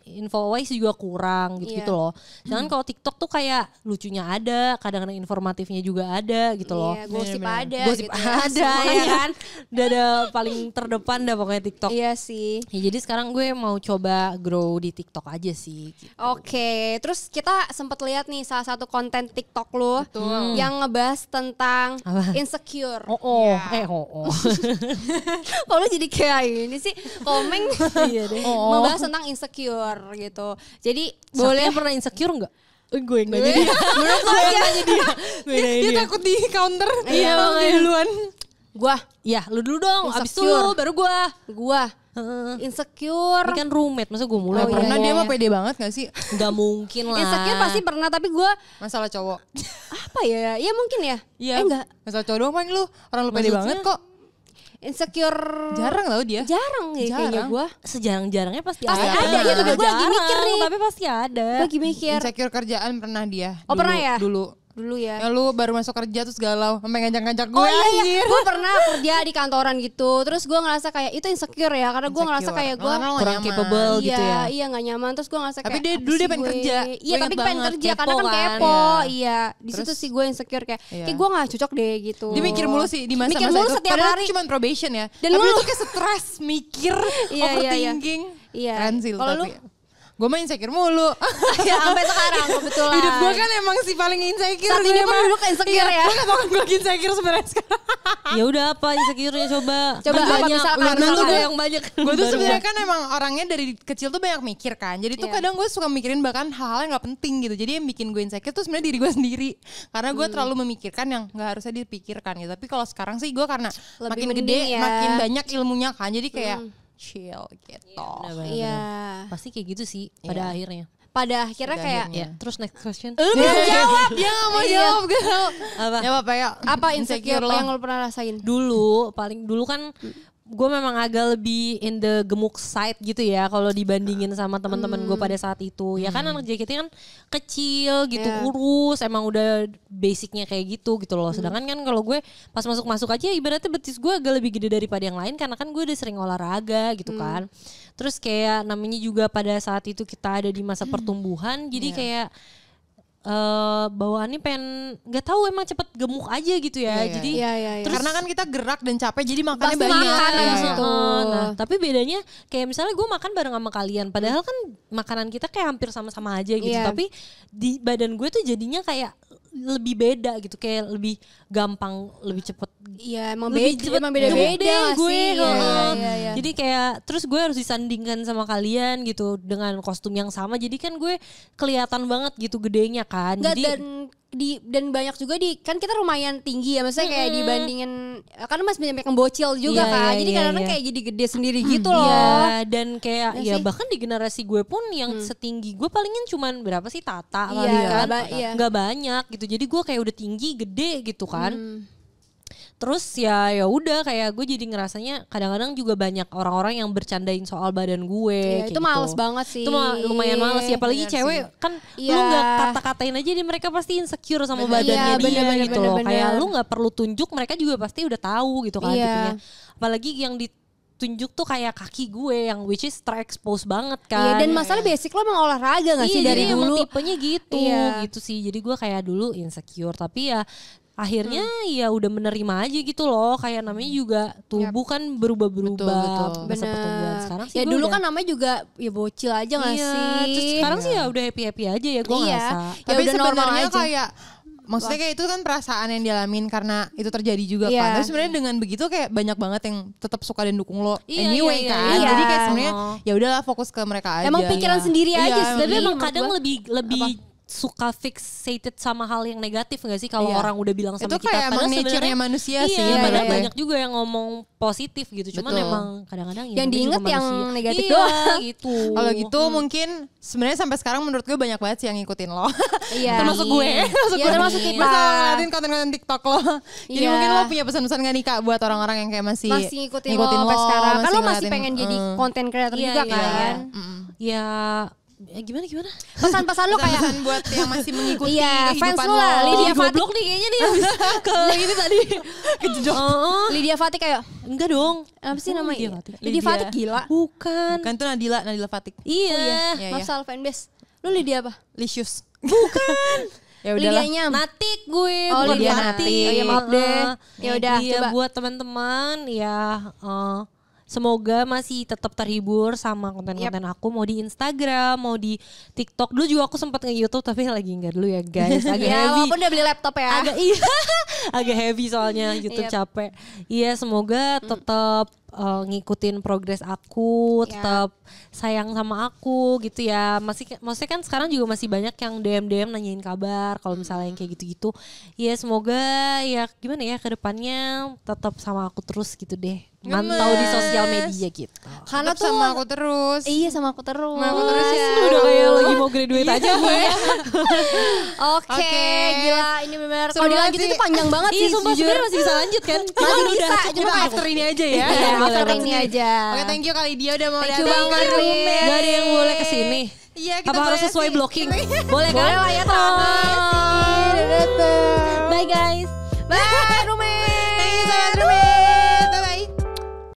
info wise juga kurang gitu Iya. loh. Jangan kalau TikTok tuh kayak lucunya ada, kadang-kadang informatifnya juga ada gitu loh. Iya, gosip Bener-bener. ada Gosip gitu ya. ada ya Semuanya. kan. Udah ada paling terdepan dah pokoknya TikTok. Iya sih. Ya, jadi sekarang gue mau coba grow di TikTok aja sih. Gitu. Oke, terus kita sempat lihat nih salah satu konten TikTok lu yang ngebahas tentang Apa? insecure. Kok lu jadi kayak ini sih komeng Iya deh. membahas tentang insecure gitu. Jadi Boleh boleh pernah insecure enggak? Gue yang nanya dia. menurut lo aja. Dia takut di counter. Iya, Dia makanya. duluan. Gua Ya, lu dulu dong. Abis itu Insecure. lu baru gua. insecure. Ini kan roommate, masa gue mulai Oh, iya, Pernah iya, dia iya. mah pede banget gak sih? Gak mungkin lah. Insecure pasti pernah, tapi gua Masalah cowok. apa ya? Ya mungkin ya. Iya. Enggak. Masalah cowok doang paling lu. Orang lu pede Maksudnya- banget kok. Insecure Jarang tau dia. jarang ya kayaknya Jarang. gua. Sejarang-jarangnya pasti Pasti ada. ada, ya, tapi gue lagi Jarang, mikir nih. Tapi pasti ada. Gua lagi mikir Insecure kerjaan pernah dia. Oh, pernah ya? Dulu. ya. Ya lu baru masuk kerja terus galau. Sampai ngajak-ngajak gue Oh iya, anjir. gue pernah kerja di kantoran gitu. Terus gue ngerasa kayak itu insecure ya, karena gue ngerasa Insecure. kayak gue Karena lo kurang nyaman. capable gitu ya. Iya nggak nyaman. Terus gue ngerasa Tapi kayak dia apa dulu dia sih pengen gue? kerja. Iya Gue tapi inget pengen banget, kerja kepo karena kan kan. kepo. Iya. Iya. Di situ Terus- sih gue insecure kayak Iya. kayak gue nggak cocok deh gitu. Dia mikir mulu sih di masa-masa Mikir mulu itu. setiap Padahal hari. itu cuma probation ya. Dan tapi lu- itu kayak stres, mikir, Iya, iya, iya. overthinking. Iya. Keren sih Kalau lu? tapi. Gue mah insecure mulu. Ya sampai sekarang kebetulan. Hidup gue kan emang si paling insecure. Saat ini gue pun emang. duduk insecure ya. Gue gak tau kan gue insecure sebenarnya sekarang. Ya udah apa insecure-nya coba. Coba Kan apa banyak, misalkan, lu dulu misalkan. deh yang banyak. Gue tuh Baru sebenarnya kan emang orangnya dari kecil tuh banyak mikir kan. Jadi tuh Iya. kadang gue suka mikirin bahkan hal-hal yang gak penting gitu. Jadi yang bikin gue insecure tuh sebenarnya diri gue sendiri. Karena gue terlalu memikirkan yang gak harusnya dipikirkan gitu. Tapi kalau sekarang sih gue karena Lebih makin mending gede ya. makin banyak ilmunya kan. Jadi kayak chill gitu. Benar-benar. Iya. Pasti kayak gitu sih pada akhirnya. Pada akhirnya Pada kayak akhirnya. Ya, terus next question. lu belum jawab. Dia gak mau Iya. jawab gitu. Apa? Ya apa ya? Apa insecure lo. yang lo pernah rasain? Paling dulu kan gue memang agak lebih in the gemuk side gitu ya kalau dibandingin sama teman-teman gue pada saat itu. Ya kan anak JKT kan kecil gitu, Iya. kurus, emang udah basicnya kayak gitu loh. Sedangkan kan kalau gue pas masuk aja ibaratnya betis gue agak lebih gede daripada yang lain karena kan gue udah sering olahraga gitu kan. Terus kayak namanya juga pada saat itu kita ada di masa pertumbuhan, jadi kayak bawaannya pengen nggak tahu emang cepet gemuk aja gitu ya. Iya, iya. Jadi Iya, iya, iya. Karena kan kita gerak dan capek jadi makannya Pasti banyak. makan Iya, abis iya. itu. Nah, tapi bedanya kayak misalnya gue makan bareng sama kalian, padahal kan makanan kita kayak hampir sama-sama aja gitu. Iya. Tapi di badan gue tuh jadinya kayak lebih beda gitu, kayak lebih gampang, lebih cepet. Iya emang Lebih beda, cepet emang beda-beda gede nggak gue. sih? Iya, heeh. iya, iya. Jadi kayak terus gue harus disandingkan sama kalian gitu dengan kostum yang sama. Jadi kan gue kelihatan banget gitu gedenya kan. Nggak, Jadi dan banyak juga kan kita lumayan tinggi ya, maksudnya kayak dibandingin kan mas banyak yang bocil juga Iya, kan, iya, jadi iya, kadang-kadang iya. kayak jadi gede sendiri gitu loh. Iya, dan kayak Iya ya sih. bahkan di generasi gue pun yang setinggi gue palingin cuman berapa sih Tata kali Iya, kan, iya. nggak banyak gitu. Jadi gue kayak udah tinggi gede gitu kan. Hmm. Terus ya udah kayak gue jadi ngerasanya kadang-kadang juga banyak orang-orang yang bercandain soal badan gue. Iya, kayak itu males banget sih. Itu lumayan males ya, apalagi Bener cewek sih. kan Iya. lu nggak kata-katain aja deh mereka pasti insecure sama Bener. badannya Iya, dia bener-bener, gitu loh. bener-bener. Kayak lu nggak perlu tunjuk, mereka juga pasti udah tahu gitu kan Iya. tipenya. Apalagi yang ditunjuk tuh kayak kaki gue yang which is terexpose banget Iya, kan. dan masalah basic lo emang olahraga gak sih Iya, dari jadi emang dulu? tipenya gitu Iya. gitu sih. Jadi gue kayak dulu insecure, tapi ya akhirnya ya udah menerima aja gitu loh. Kayak namanya juga tubuh kan berubah-berubah Betul, betul. masa pertumbuhan. Sekarang sih Ya gue dulu udah- kan namanya juga ya bocil aja gak iya, sih? terus sekarang sih ya udah happy aja ya gue Iya. ngerasa. Ya Tapi udah normal sebenarnya aja. kayak maksudnya kayak itu kan perasaan yang dialamin karena itu terjadi juga Iya. kan. Tapi sebenarnya dengan begitu kayak banyak banget yang tetap suka dan dukung lo Iya, anyway iya, iya, kan. iya. Jadi kayak sebenarnya Oh. ya udahlah fokus ke mereka aja. Emang pikiran Iya. sendiri aja Iya, sih, Tapi Iya, emang menurut kadang gua. lebih suka fixated sama hal yang negatif gak sih kalau Iya. orang udah bilang sama Itu kita. kayak emang Padahal nature-nya sebenarnya- manusia iya, sih. padahal Iya. banyak juga yang ngomong positif gitu. Cuman Betul. emang kadang-kadang ya Yang namanya diinget juga yang manusia. negatif Iya, doang. gitu. Kalau gitu mungkin sebenarnya sampai sekarang menurut gue banyak banget sih yang ngikutin lo. Iya. Termasuk gue. Iya, termasuk kita. Masa ngeliatin konten-konten TikTok lo. Jadi Iya. mungkin lo punya pesan-pesan gak nih Kak buat orang-orang yang kayak masih ngikutin lo sampai sekarang. Kan lo masih ngeliatin, pengen jadi konten creator Iya, juga iya. kan. Ya gimana? Pesan-pesan lo kayak pesan buat yang masih mengikuti Iya, fans kehidupan lo lah, Lydia Ih, Fatih. goblok nih kayaknya nih habis ke ini tadi. Kejejok. Lydia Fatih kayak Enggak dong. apa sih namanya? Lydia Fatih. Lydia Fatih gila. Bukan. Bukan tuh Nadila Fatik. Iya. Iya, Maaf iya. salah fanbase. Lu Lydia apa? Licious. Bukan. Ya udahlah. Lydia Nyam. Natik gue. Oh, bukan Lydia Fatih. Natik. Oh, ya, maaf deh. Ya udah, Iya, coba. buat teman-teman ya semoga masih tetap terhibur sama konten-konten aku, mau di Instagram, mau di TikTok. Dulu juga aku sempat nge-YouTube tapi lagi enggak dulu ya guys, agak Ya heavy. walaupun udah beli laptop ya. Agak iya, agak heavy soalnya YouTube Yep. capek. Iya, semoga tetap ngikutin progres aku, tetap sayang sama aku gitu ya. Maksudnya kan sekarang juga masih banyak yang DM nanyain kabar kalau misalnya yang kayak gitu-gitu. Ya semoga ya gimana ya ke depannya tetap sama aku terus gitu deh. Mantau di sosial media gitu. Karena Tetap tuh sama aku terus. Iya sama aku terus. Sama aku terus ya. Lu udah kayak lagi mau graduate aja gue. Oke, Oke. gila ini benar. Seru Kalau banget dilanjutin sih. itu panjang banget sih Iya, sumpah jujur. sebenarnya masih bisa lanjut kan? Masih bisa, Cuma cuma after ini aja ya. Iya, boleh after banget. ini aja. Oke, thank you kali dia udah mau Thank datang. you banget, ke Roommate. Gak ada yang boleh kesini. Iya, kita Apa harus boleh sesuai sih. blocking? Boleh kan? Boleh lah ya, Oh. Dadah. Bye guys. Bye, Roommate. Thank you so much, Rumi.